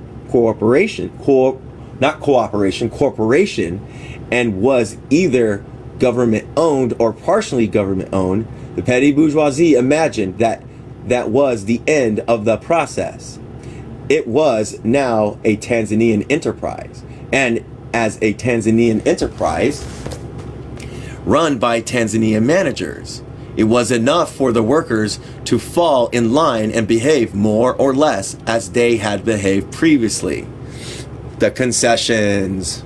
Speaker 1: and was either government owned or partially government owned, the petty bourgeoisie imagined that was the end of the process. It was now a Tanzanian enterprise, and as a Tanzanian enterprise run by Tanzanian managers, it was enough for the workers to fall in line and behave more or less as they had behaved previously. The concessions.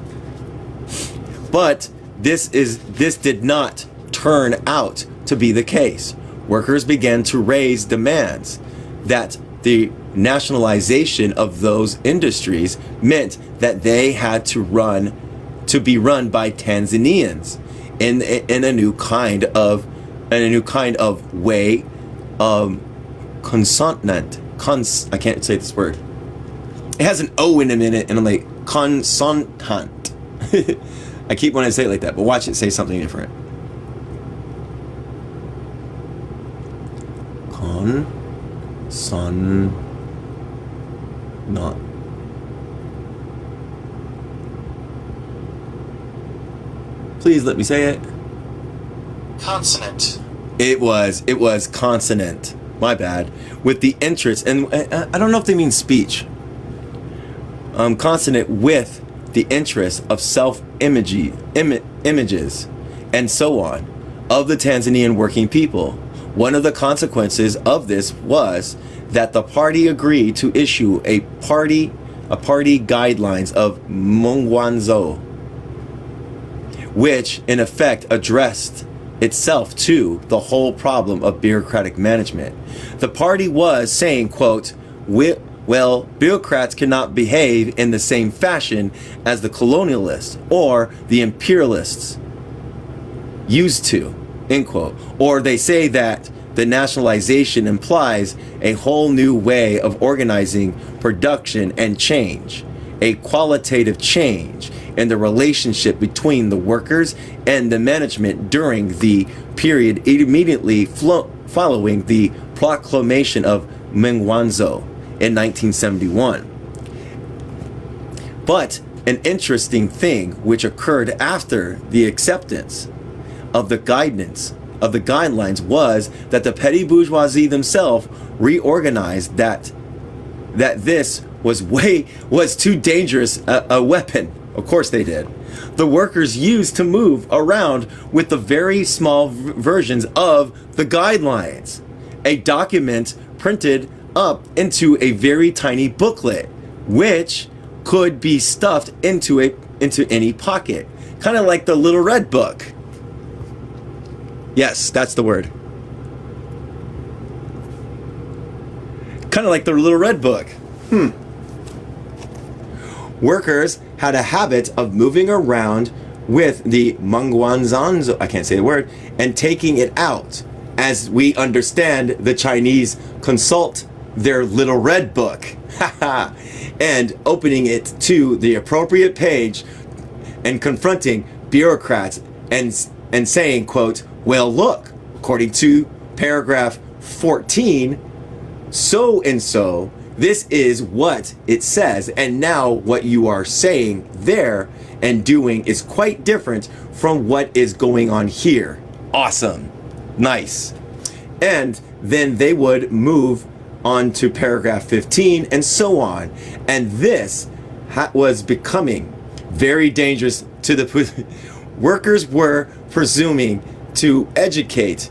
Speaker 1: But this did not turn out to be the case. Workers began to raise demands that the nationalization of those industries meant that they had to be run by Tanzanians in a new kind of way, consonant. I can't say this word. It has an O in a minute, and I'm like, consonant. I keep wanting to say it like that, but watch it say something different. Not. Please let me say it.
Speaker 3: Consonant.
Speaker 1: It was consonant. My bad. With the interest, and I don't know if they mean speech. Consonant with the interest of images, and so on, of the Tanzanian working people. One of the consequences of this was that the party agreed to issue a party guidelines of Mungwanzo, which in effect addressed itself to the whole problem of bureaucratic management. The party was saying, quote, well, bureaucrats cannot behave in the same fashion as the colonialists or the imperialists used to, end quote. Or they say that the nationalization implies a whole new way of organizing production and change, a qualitative change in the relationship between the workers and the management during the period immediately following the proclamation of Mengwanzhou in 1971. But an interesting thing which occurred after the acceptance of the guidelines was that the petty bourgeoisie themselves reorganized that this was too dangerous a weapon. Of course they did. The workers used to move around with the very small versions of the guidelines, a document printed up into a very tiny booklet, which could be stuffed into any pocket, kind of like the Little Red Book. Yes, that's the word. Kind of like the Little Red Book. Workers had a habit of moving around with the Mengwanzhou, I can't say the word, and taking it out. As we understand, the Chinese consult their Little Red Book and opening it to the appropriate page and confronting bureaucrats and saying, quote, well, look, according to paragraph 14, so and so, this is what it says, and now what you are saying there and doing is quite different from what is going on here. Awesome. Nice. And then they would move on to paragraph 15 and so on. And this was becoming very dangerous to the workers were presuming to educate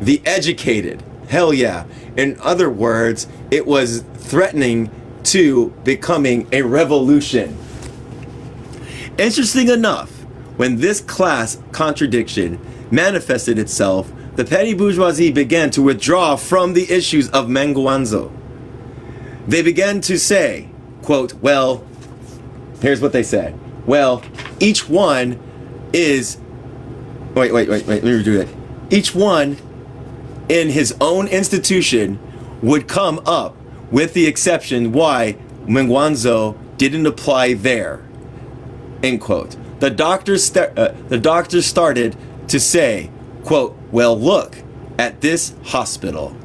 Speaker 1: the educated. Hell yeah. In other words, it was threatening to becoming a revolution. Interesting enough, when this class contradiction manifested itself, the petty bourgeoisie began to withdraw from the issues of Mengwanzhou. They began to say, quote, well, here's what they said. Well, each one is... Wait, let me redo that. Each one in his own institution would come up with the exception why Mengwanzhou didn't apply there. End quote. The doctors started to say, quote, well, look at this hospital.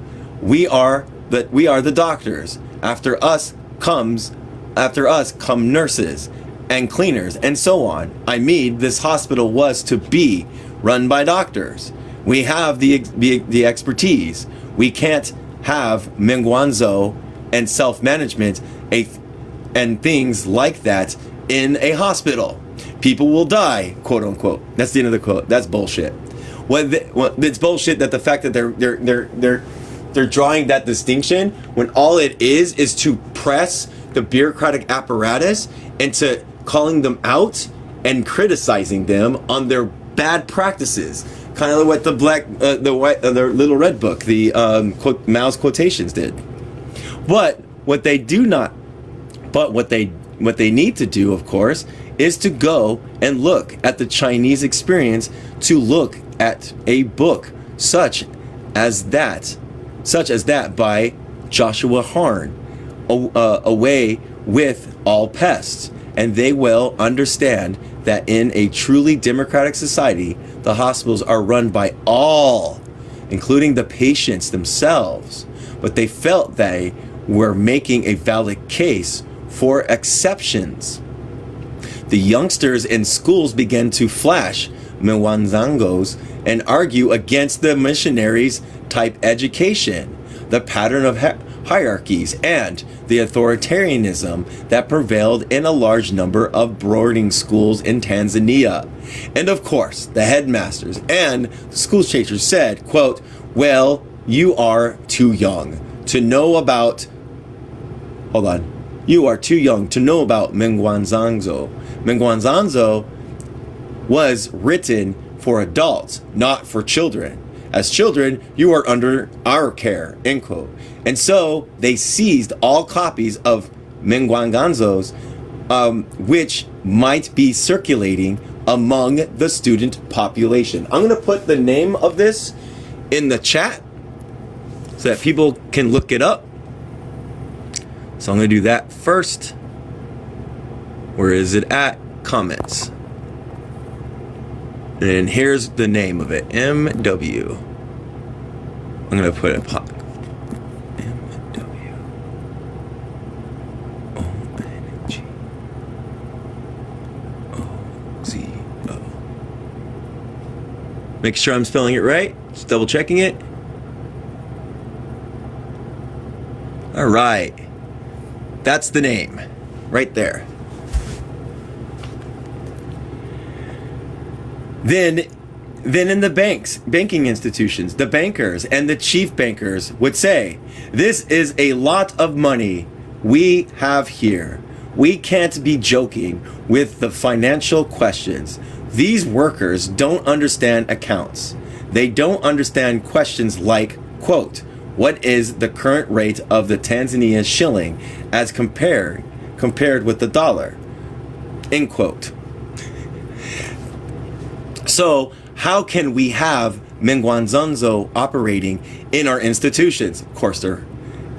Speaker 1: We are the doctors. After us come nurses and cleaners and so on. I mean, this hospital was to be run by doctors. We have the expertise. We can't have Mengwanzhou and self-management and things like that in a hospital. People will die, quote unquote. That's the end of the quote. That's bullshit. It's bullshit that the fact that they're drawing that distinction when all it is to press the bureaucratic apparatus into calling them out and criticizing them on their bad practices. Kind of like what the Little Red Book, Mao's quotations did. But what they need to do, of course, is to go and look at the Chinese experience, to look at a book such as that by Joshua Harn, Away with All Pests, and they will understand that in a truly democratic society, the hospitals are run by all, including the patients themselves. But they felt they were making a valid case for exceptions. The youngsters in schools began to flash Mengwanzhangos and argue against the missionaries type education, the pattern of hierarchies, and the authoritarianism that prevailed in a large number of boarding schools in Tanzania. And of course, the headmasters and the school teachers said, quote, well, you are too young to know about... You are too young to know about Mengwanzhangou. Mengwanzhangou was written for adults, not for children. As children, you are under our care, end quote. And so they seized all copies of Mengwanganzo's, which might be circulating among the student population. I'm going to put the name of this in the chat so that people can look it up. So I'm going to do that first. Where is it at? Comments. And here's the name of it. MW. I'm going to put it pop. MW. ONG. OZO. Make sure I'm spelling it right. Just double checking it. All right. That's the name right there. Then in the banking institutions, the bankers and the chief bankers would say, this is a lot of money we have here. We can't be joking with the financial questions. These workers don't understand accounts. They don't understand questions like, quote, what is the current rate of the Tanzania shilling as compared with the dollar, end quote. So how can we have Mengwanzonzo operating in our institutions? Of course, they're,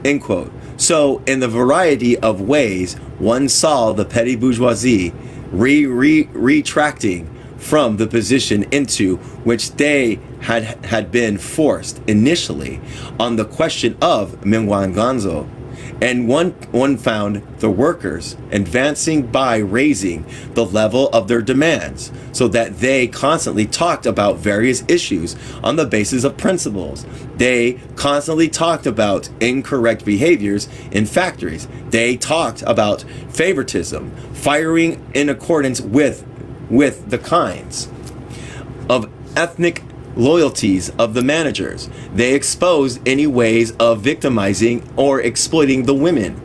Speaker 1: end quote. So in the variety of ways, one saw the petty bourgeoisie retracting from the position into which they had been forced initially on the question of Mengwanganzo. And one found the workers advancing by raising the level of their demands so that they constantly talked about various issues on the basis of principles. They constantly talked about incorrect behaviors in factories. They talked about favoritism, firing in accordance with the kinds of ethnic loyalties of the managers. They exposed any ways of victimizing or exploiting the women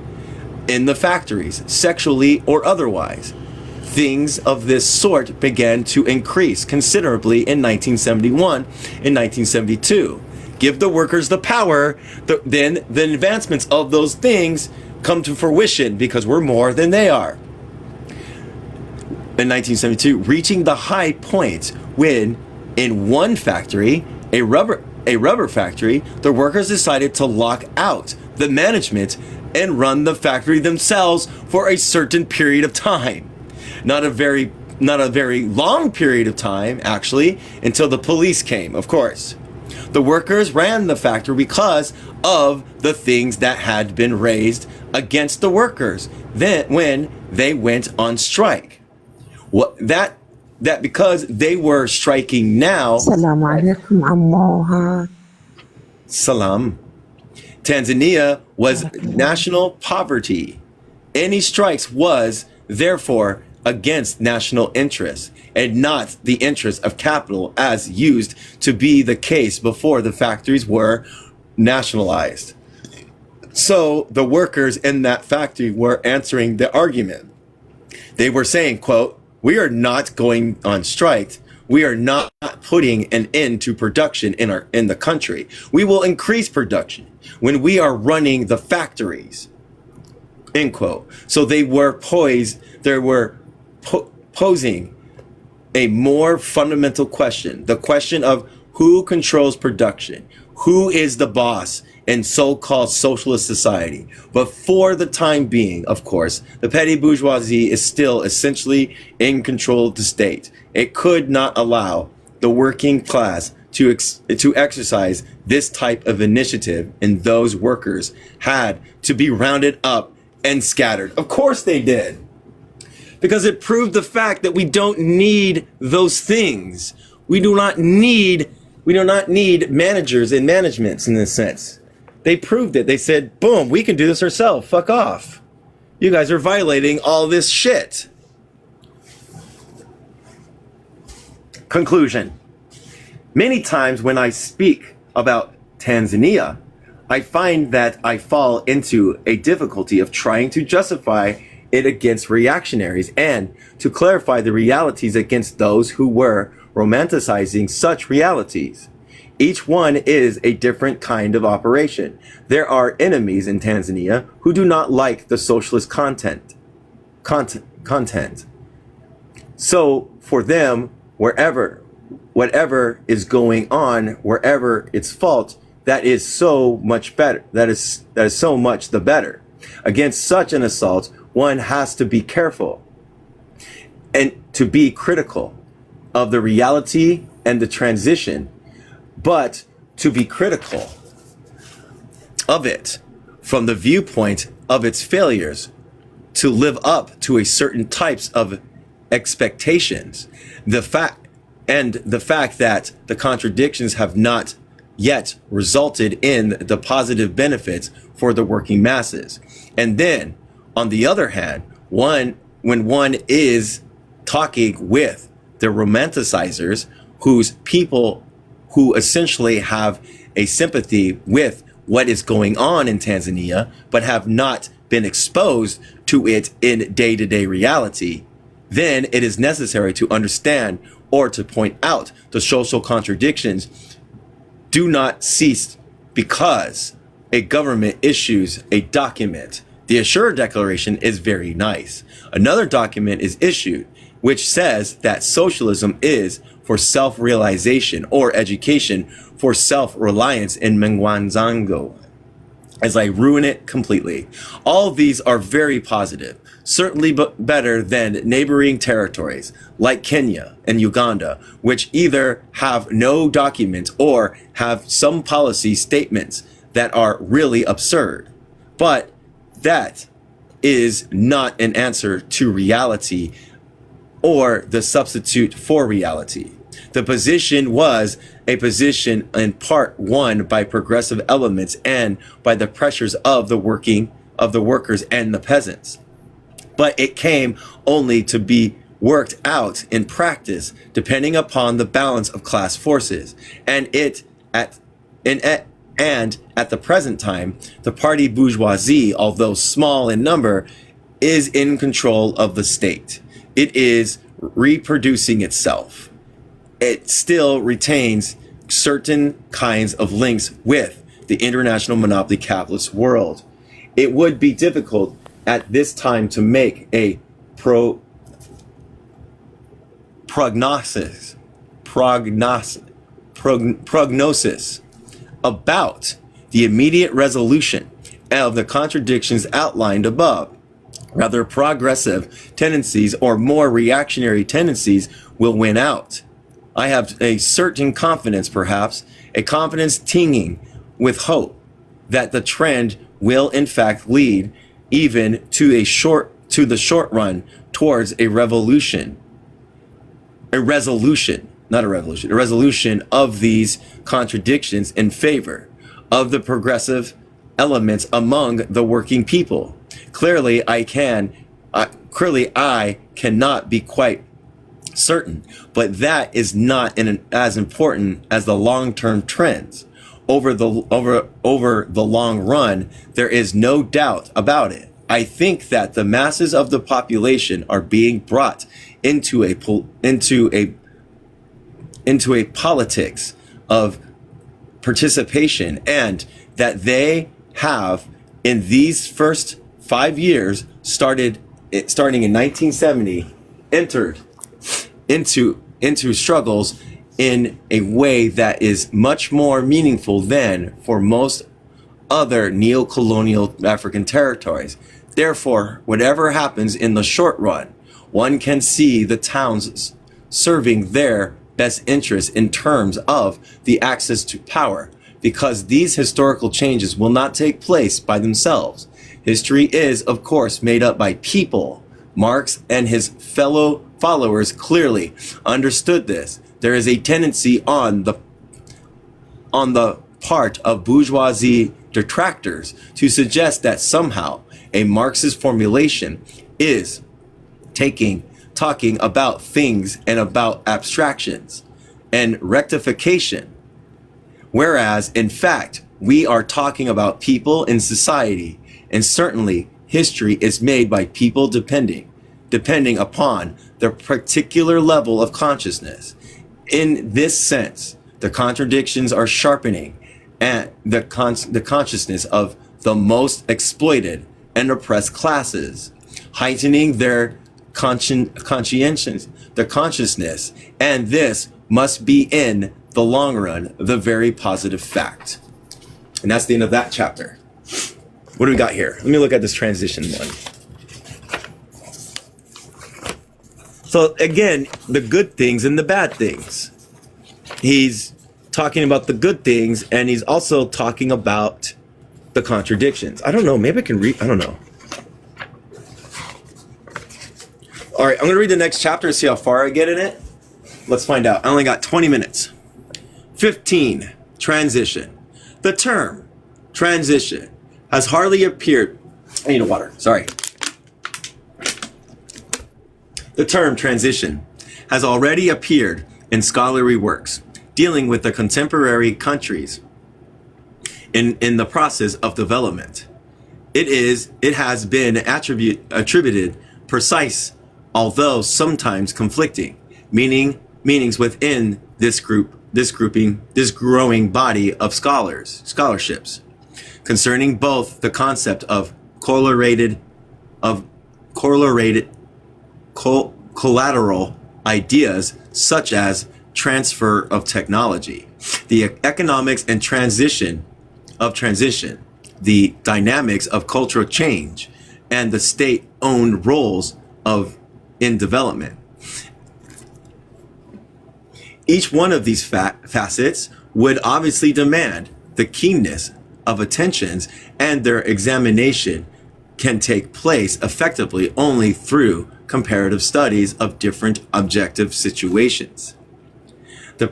Speaker 1: in the factories, sexually or otherwise. Things of this sort began to increase considerably in 1971 and 1972. Give the workers the power, then the advancements of those things come to fruition because we're more than they are. In 1972, reaching the high point when in one factory, a rubber factory, the workers decided to lock out the management and run the factory themselves for a certain period of time. Not a very long period of time, actually, until the police came, of course. The workers ran the factory because of the things that had been raised against the workers then when they went on strike. That because they were striking now.
Speaker 3: Assalamu alaikum, Ammo.
Speaker 1: Salam. Tanzania was national poverty. Any strikes was, therefore, against national interests and not the interests of capital as used to be the case before the factories were nationalized. So the workers in that factory were answering the argument. They were saying, quote, we are not going on strike. We are not putting an end to production in the country. We will increase production when we are running the factories. End quote. So they were posing a more fundamental question, the question of who controls production, who is the boss in so-called socialist society. But for the time being, of course, the petty bourgeoisie is still essentially in control of the state. It could not allow the working class to exercise this type of initiative, and those workers had to be rounded up and scattered. Of course they did. Because it proved the fact that we don't need those things. We do not need managers and managements in this sense. They proved it. They said, boom, we can do this ourselves. Fuck off. You guys are violating all this shit. Conclusion. Many times when I speak about Tanzania, I find that I fall into a difficulty of trying to justify it against reactionaries and to clarify the realities against those who were romanticizing such realities. Each one is a different kind of operation. There are enemies in Tanzania who do not like the socialist content. So for them, whatever is going on, wherever it's fault, that is so much better. That is so much the better. Against such an assault, one has to be careful and to be critical of the reality and the transition, but to be critical of it from the viewpoint of its failures to live up to a certain types of expectations. The fact that the contradictions have not yet resulted in the positive benefits for the working masses. And then, on the other hand, when one is talking with the romanticizers, whose people who essentially have a sympathy with what is going on in Tanzania, but have not been exposed to it in day-to-day reality, then it is necessary to understand or to point out the social contradictions do not cease because a government issues a document. The Assure Declaration is very nice. Another document is issued which says that socialism is for self-realization or education for self-reliance in Mngwanzango, as I ruin it completely. All of these are very positive, certainly better than neighboring territories like Kenya and Uganda, which either have no document or have some policy statements that are really absurd. But that is not an answer to reality or the substitute for reality. The position was a position in part won by progressive elements and by the pressures of the workers and the peasants. But it came only to be worked out in practice, depending upon the balance of class forces. And at the present time, the party bourgeoisie, although small in number, is in control of the state. It is reproducing itself. It still retains certain kinds of links with the international monopoly capitalist world. It would be difficult at this time to make a prognosis about the immediate resolution of the contradictions outlined above. Rather, progressive tendencies or more reactionary tendencies will win out. I have a certain confidence, perhaps, a confidence tinging with hope that the trend will in fact lead even to the short run towards a resolution of these contradictions in favor of the progressive elements among the working people. Clearly, I cannot be quite certain, but that is not as important as the long-term trends. Over the long run, there is no doubt about it. I think that the masses of the population are being brought into a politics of participation, and that they have, in these first 5 years, starting in 1970, entered into struggles in a way that is much more meaningful than for most other neo-colonial African territories. Therefore, whatever happens in the short run, one can see the towns serving their best interests in terms of the access to power, because these historical changes will not take place by themselves. History is, of course, made up by people. Marx and his fellow followers clearly understood this. There is a tendency on the part of bourgeoisie detractors to suggest that somehow a Marxist formulation is talking about things and about abstractions and rectification, whereas in fact we are talking about people in society, and certainly history is made by people depending upon their particular level of consciousness. In this sense, the contradictions are sharpening and the consciousness of the most exploited and oppressed classes, heightening their conscience, their consciousness, and this must be in the long run the very positive fact. And that's the end of that chapter. What do we got here? Let me look at this transition one. So again, the good things and the bad things. He's talking about the good things, and he's also talking about the contradictions. I don't know, maybe I can read, I don't know. All right, I'm gonna read the next chapter and see how far I get in it. Let's find out. I only got 20 minutes. 15, transition. The term transition has hardly appeared. I need a water, sorry. The term transition has already appeared in scholarly works dealing with the contemporary countries in the process of development. It has been attributed precise, although sometimes conflicting, meanings within this growing body of scholarships concerning both the concept of collateral ideas such as transfer of technology, the economics and transition, the dynamics of cultural change, and the state-owned roles in development. Each one of these facets would obviously demand the keenness of attentions, and their examination can take place effectively only through comparative studies of different objective situations. The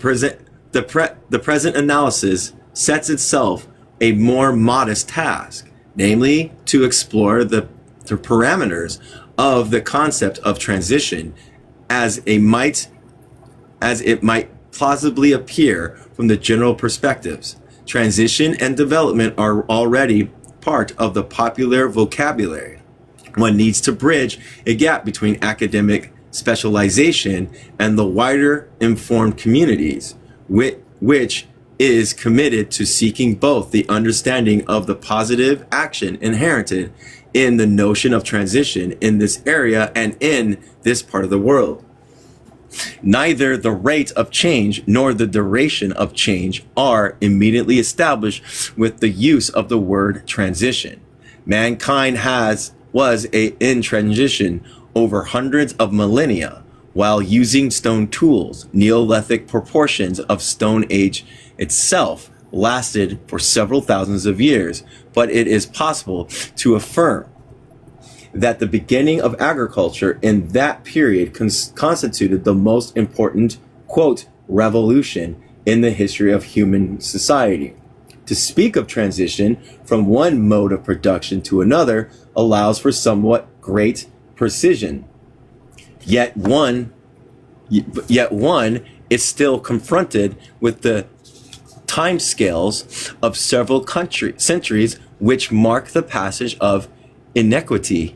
Speaker 1: present analysis sets itself a more modest task, namely to explore the parameters of the concept of transition as it might plausibly appear from the general perspectives. Transition and development are already part of the popular vocabulary. One needs to bridge a gap between academic specialization and the wider informed communities, which is committed to seeking both the understanding of the positive action inherent in the notion of transition in this area and in this part of the world. Neither the rate of change nor the duration of change are immediately established with the use of the word transition. Mankind was in transition over hundreds of millennia while using stone tools. Neolithic proportions of Stone Age itself lasted for several thousands of years, but it is possible to affirm that the beginning of agriculture in that period constituted the most important, quote, revolution in the history of human society. To speak of transition from one mode of production to another allows for somewhat great precision. Yet one is still confronted with the timescales of several centuries which mark the passage of inequity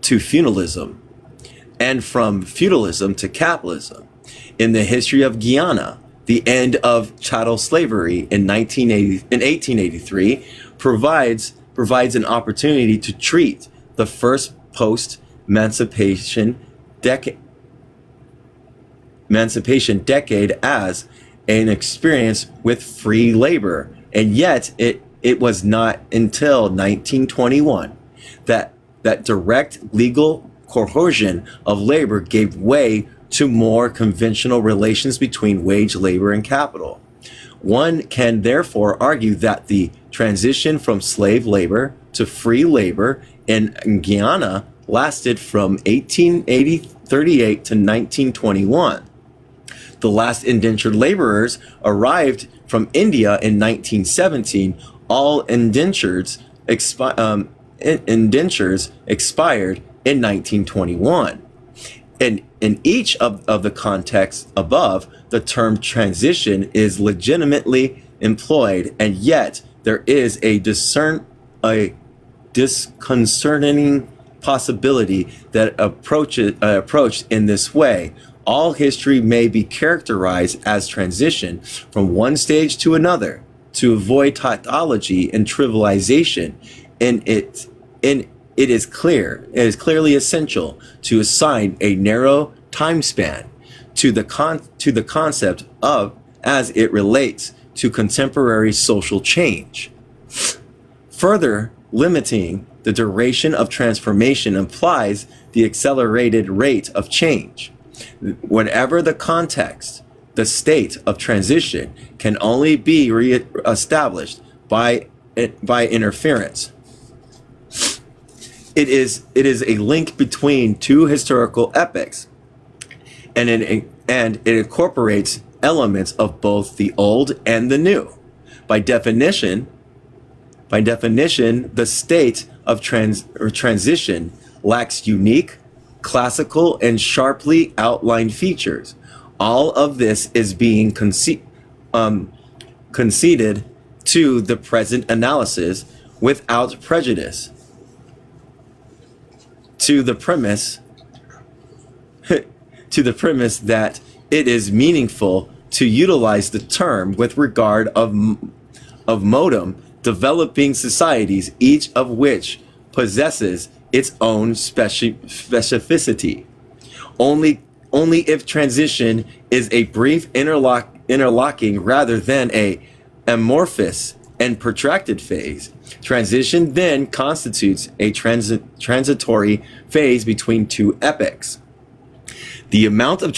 Speaker 1: to feudalism, and from feudalism to capitalism. In the history of Guyana, the end of chattel slavery in 1883 provides an opportunity to treat the first post-emancipation decade as an experience with free labor, and yet it was not until 1921 that direct legal coercion of labor gave way to more conventional relations between wage labor and capital. One can therefore argue that the transition from slave labor to free labor in Guyana lasted from 1838 to 1921. The last indentured laborers arrived from India in 1917. All indentures expired in 1921. And in each of the contexts above, the term transition is legitimately employed, and yet there is a disconcerting possibility that approached in this way All history may be characterized as transition from one stage to another. To avoid tautology and trivialization, it is clearly essential to assign a narrow time span to the concept of as it relates to contemporary social change. Further limiting the duration of transformation implies the accelerated rate of change. Whatever the context, the state of transition can only be re-established by interference. It is a link between two historical epochs, and it incorporates elements of both the old and the new. By definition, the state of transition lacks unique, classical, and sharply outlined features. All of this is being conceded to the present analysis without prejudice to the premise that it is meaningful to utilize the term with regard of modem developing societies, each of which possesses its own specificity. Only if transition is a brief interlocking rather than a amorphous and protracted phase, transition then constitutes a transitory phase between two epochs. The moment of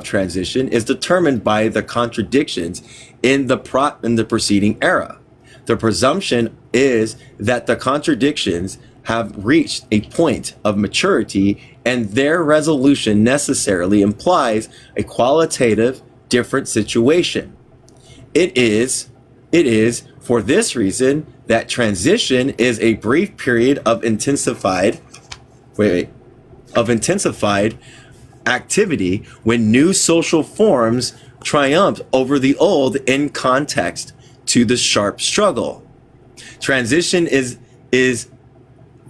Speaker 1: transition is determined by the contradictions in the preceding era. The presumption is that the contradictions have reached a point of maturity, and their resolution necessarily implies a qualitative different situation. It is for this reason that transition is a brief period of intensified activity when new social forms triumph over the old in context to the sharp struggle. Transition is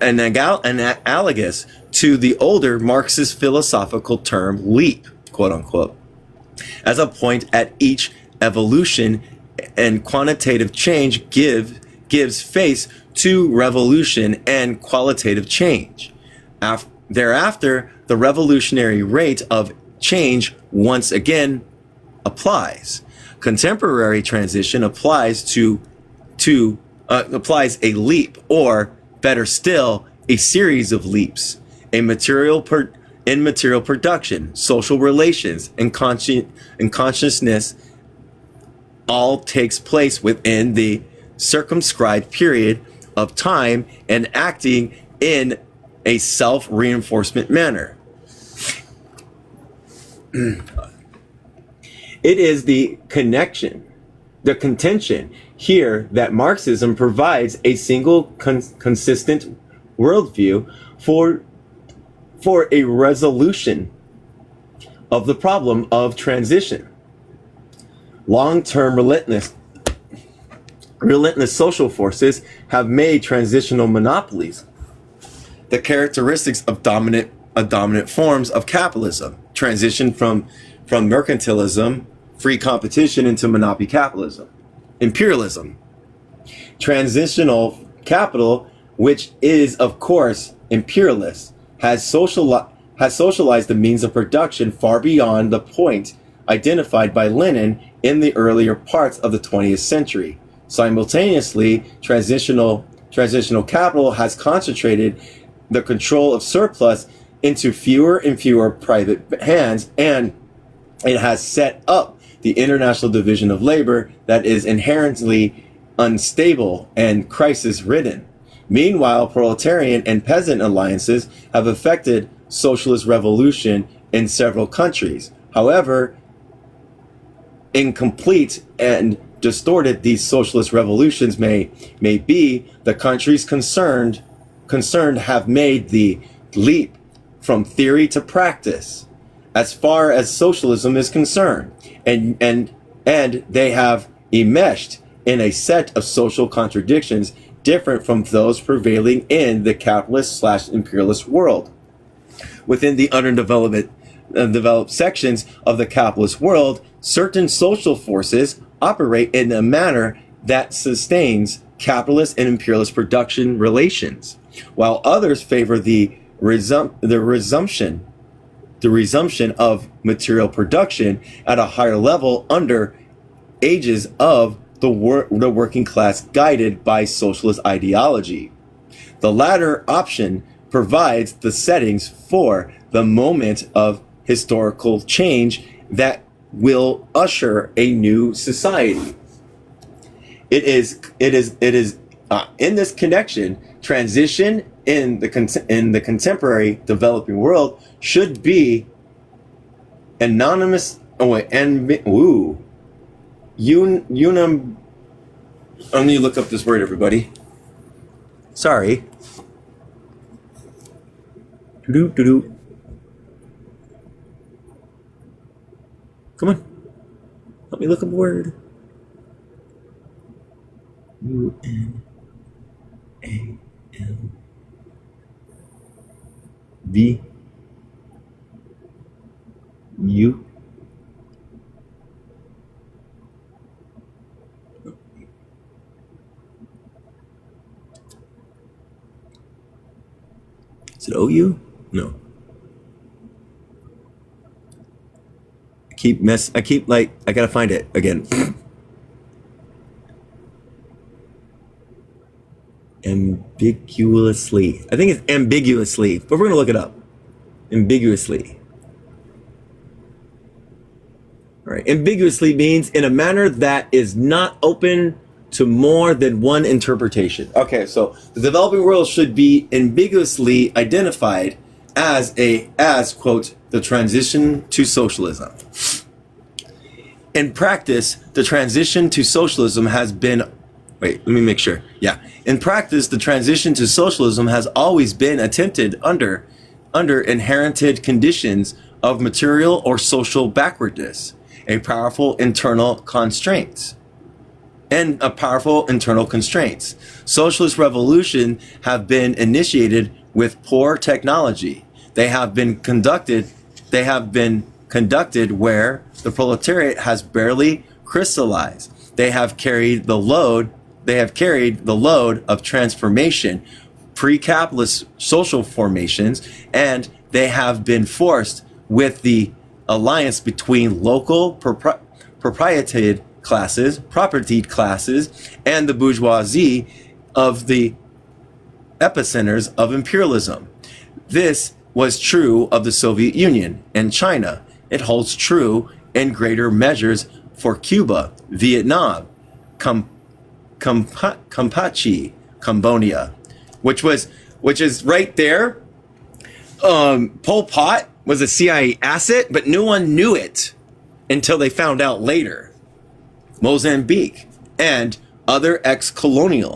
Speaker 1: analogous to the older Marxist philosophical term leap, quote unquote, as a point at each evolution and quantitative change gives face to revolution and qualitative change. Thereafter, the revolutionary rate of change once again applies. Contemporary transition applies applies a leap, or better still, a series of leaps in material production, social relations, and consciousness. All takes place within the circumscribed period of time and acting in a self-reinforcement manner. It is the contention here that Marxism provides a single consistent worldview for a resolution of the problem of transition. Long-term relentless social forces have made transitional monopolies the characteristics of dominant forms of capitalism. Transition from mercantilism, free competition, into monopoly capitalism. Imperialism. Transitional capital, which is of course imperialist, has socialized the means of production far beyond the point identified by Lenin in the earlier parts of the 20th century. Simultaneously, transitional capital has concentrated the control of surplus into fewer and fewer private hands, and it has set up the international division of labor that is inherently unstable and crisis-ridden. Meanwhile, proletarian and peasant alliances have effected socialist revolution in several countries. However, incomplete and distorted these socialist revolutions may be, the countries concerned have made the leap from theory to practice as far as socialism is concerned, and they have enmeshed in a set of social contradictions different from those prevailing in the capitalist/imperialist world. Within the underdeveloped developed sections of the capitalist world, certain social forces operate in a manner that sustains capitalist and imperialist production relations, while others favor the resumption of material production at a higher level under ages of the working class guided by socialist ideology. The latter option provides the settings for the moment of historical change that will usher a new society. It is in this connection, transition in the contemporary developing world should be anonymous. Unum. Let me look up this word, everybody. Sorry. Come on. Help me look up a word. UNAMV. Is it OU? No. I gotta find it again. Ambiguously. I think it's ambiguously, but we're gonna look it up. Ambiguously. All right. Ambiguously means in a manner that is not open to more than one interpretation. Okay, so the developing world should be ambiguously identified as quote, the transition to socialism. In practice, the transition to socialism has been, let me make sure. Yeah. In practice, the transition to socialism has always been attempted under inherited conditions of material or social backwardness, a powerful internal constraints. Socialist revolution have been initiated with poor technology. They have been conducted where the proletariat has barely crystallized. They have carried the load of transformation, pre-capitalist social formations, and they have been forced with the alliance between local proprietariat propertied classes, and the bourgeoisie of the epicenters of imperialism. This was true of the Soviet Union and China. It holds true in greater measures for Cuba, Vietnam, Cambodia, which is right there. Pol Pot was a CIA asset, but no one knew it until they found out later. Mozambique and other ex-colony,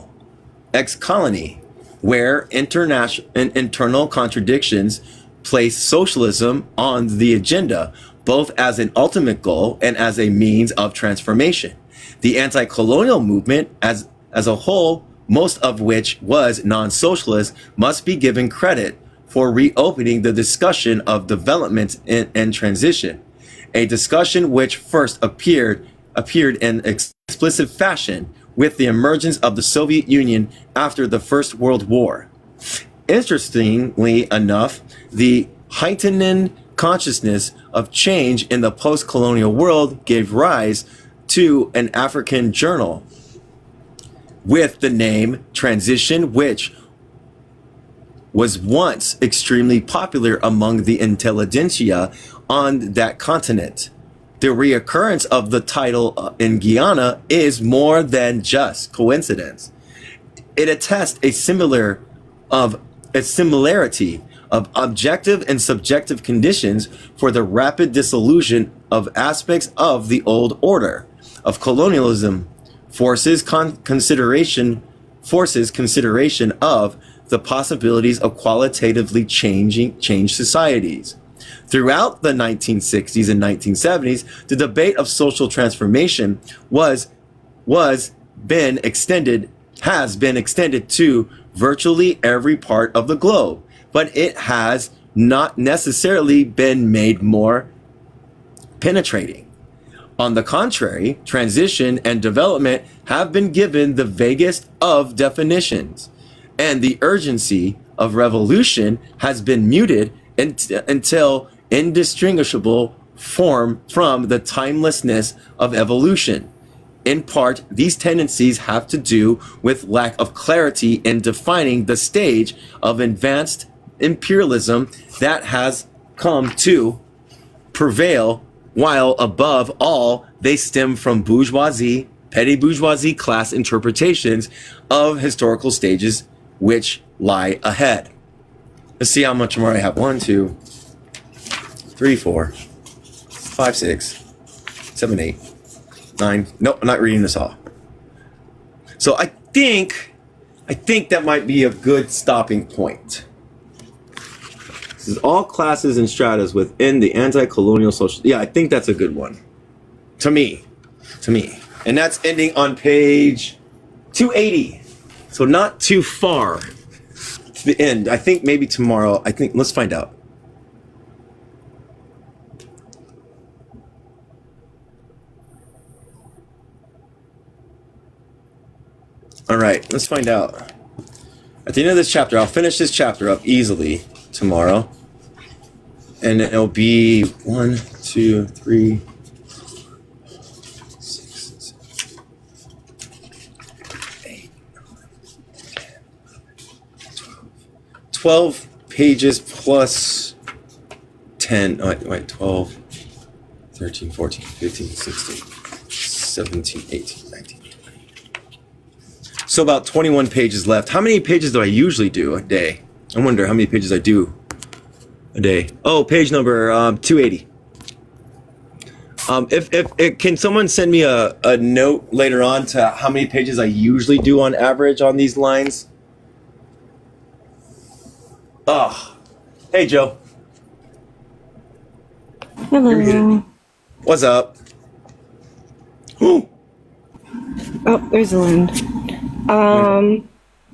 Speaker 1: where internal contradictions place socialism on the agenda, both as an ultimate goal and as a means of transformation. The anti-colonial movement as a whole, most of which was non-socialist, must be given credit for reopening the discussion of development and transition, a discussion which first appeared in explicit fashion with the emergence of the Soviet Union after the First World War. Interestingly enough, the heightened consciousness of change in the post-colonial world gave rise to an African journal with the name Transition, which was once extremely popular among the intelligentsia on that continent. The reoccurrence of the title in Guyana is more than just coincidence. It attests a similarity of objective and subjective conditions for the rapid dissolution of aspects of the old order of colonialism, forces consideration of the possibilities of qualitatively changed societies. Throughout the 1960s and 1970s, the debate of social transformation has been extended to virtually every part of the globe, but it has not necessarily been made more penetrating. On the contrary, transition and development have been given the vaguest of definitions, and the urgency of revolution has been muted until indistinguishable form from the timelessness of evolution. In part, these tendencies have to do with lack of clarity in defining the stage of advanced imperialism that has come to prevail, while above all, they stem from bourgeoisie, petty bourgeoisie class interpretations of historical stages which lie ahead. Let's see how much more I have. 1, 2, 3, 4, 5, 6, 7, 8, 9. Nope, I'm not reading this all. So I think that might be a good stopping point. This is all classes and stratas within the anti-colonial social. Yeah, I think that's a good one. To me. And that's ending on page 280. So not too far to the end. I think maybe tomorrow. Let's find out. All right, let's find out. At the end of this chapter, I'll finish this chapter up easily tomorrow. And it'll be 1, 2, 3, 6, 7, 8, 12 pages plus 10. Oh, wait, 12, 13, 14, 15, 16, 17, 18, 19, 20. So about 21 pages left. How many pages do I usually do a day? I wonder how many pages I do a day. Oh, page number 280. If can someone send me a note later on to how many pages I usually do on average on these lines? Oh, hey Joe.
Speaker 3: Hello.
Speaker 1: What's up? Ooh.
Speaker 3: Oh, there's Lynn.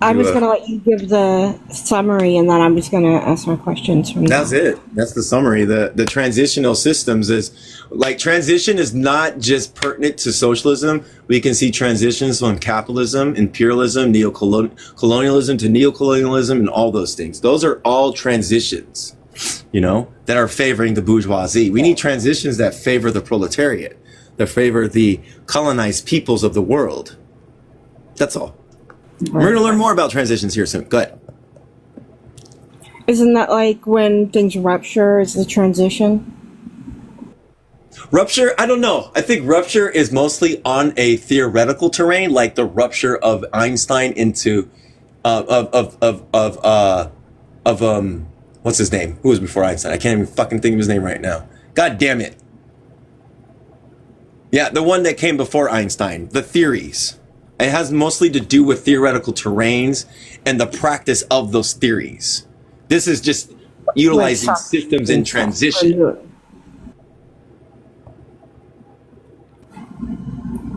Speaker 3: I was going to let you give the summary, and then I'm just going to ask my questions from
Speaker 1: That's it. That's the summary. The transitional systems is like transition is not just pertinent to socialism. We can see transitions from capitalism, imperialism, colonialism to neocolonialism, and all those things. Those are all transitions, that are favoring the bourgeoisie. We need transitions that favor the proletariat, that favor the colonized peoples of the world. That's all. We're going to learn more about transitions here soon. Go ahead.
Speaker 3: Isn't that like when things rupture is the transition?
Speaker 1: Rupture? I don't know. I think rupture is mostly on a theoretical terrain, like the rupture of Einstein into, what's his name? Who was before Einstein? I can't even fucking think of his name right now. God damn it. Yeah, the one that came before Einstein. The theories. It has mostly to do with theoretical terrains and the practice of those theories. This is just utilizing systems in transition.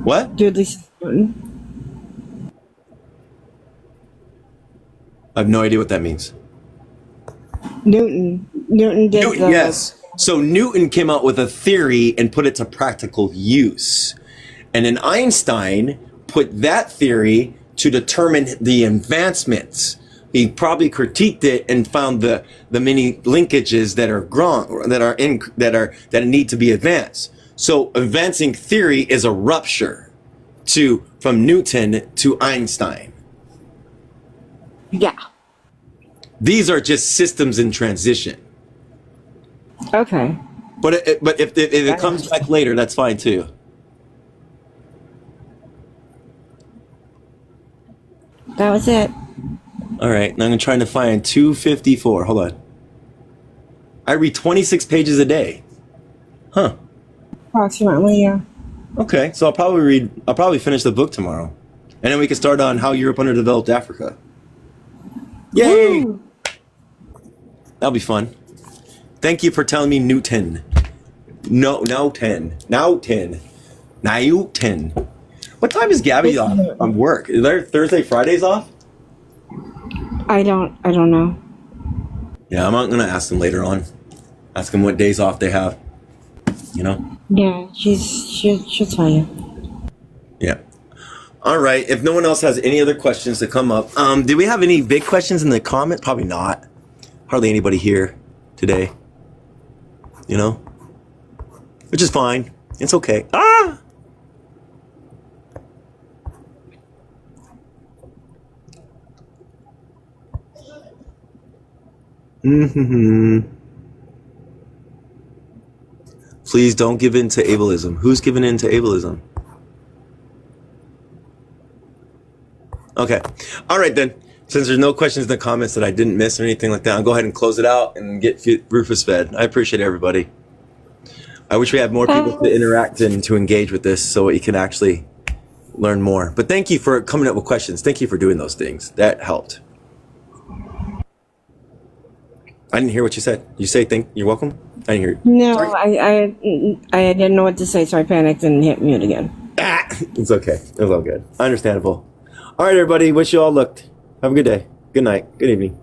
Speaker 1: What?
Speaker 3: Dude, this is Newton.
Speaker 1: I have no idea what that means.
Speaker 3: Newton did
Speaker 1: Newton, yes. So Newton came out with a theory and put it to practical use. And then Einstein put that theory to determine the advancements. He probably critiqued it and found the many linkages that are wrong, that need to be advanced. So advancing theory is a rupture from Newton to Einstein.
Speaker 3: Yeah.
Speaker 1: These are just systems in transition.
Speaker 3: Okay.
Speaker 1: But if it comes back later, that's fine too.
Speaker 3: That was it.
Speaker 1: All right, now I'm trying to find 254. Hold on. I read 26 pages a day. Huh.
Speaker 3: Approximately, yeah.
Speaker 1: Okay, so I'll probably finish the book tomorrow. And then we can start on how Europe underdeveloped Africa. Yay!
Speaker 3: Woo!
Speaker 1: That'll be fun. Thank you for telling me Newton. Newton. What time is Gabby off on work? Is there Thursday, Fridays off?
Speaker 3: I don't know.
Speaker 1: Yeah, I'm not gonna ask them later on. Ask them what days off they have. You know?
Speaker 3: Yeah, she'll tell you.
Speaker 1: Yeah. All right. If no one else has any other questions to come up, did we have any big questions in the comments? Probably not. Hardly anybody here today. You know? Which is fine. It's okay. Ah! Mm-hmm. Please don't give in to ableism. Who's giving in to ableism? Okay. All right, then. Since there's no questions in the comments that I didn't miss or anything like that, I'll go ahead and close it out and get Rufus fed. I appreciate everybody. I wish we had more people to interact and to engage with this so you can actually learn more. But thank you for coming up with questions. Thank you for doing those things. That helped. I didn't hear what you said. You say you're welcome? I didn't hear it.
Speaker 3: No, I didn't know what to say, so I panicked and hit mute again.
Speaker 1: It's okay. It's all good. Understandable. All right, everybody. Wish you all luck. Have a good day. Good night. Good evening.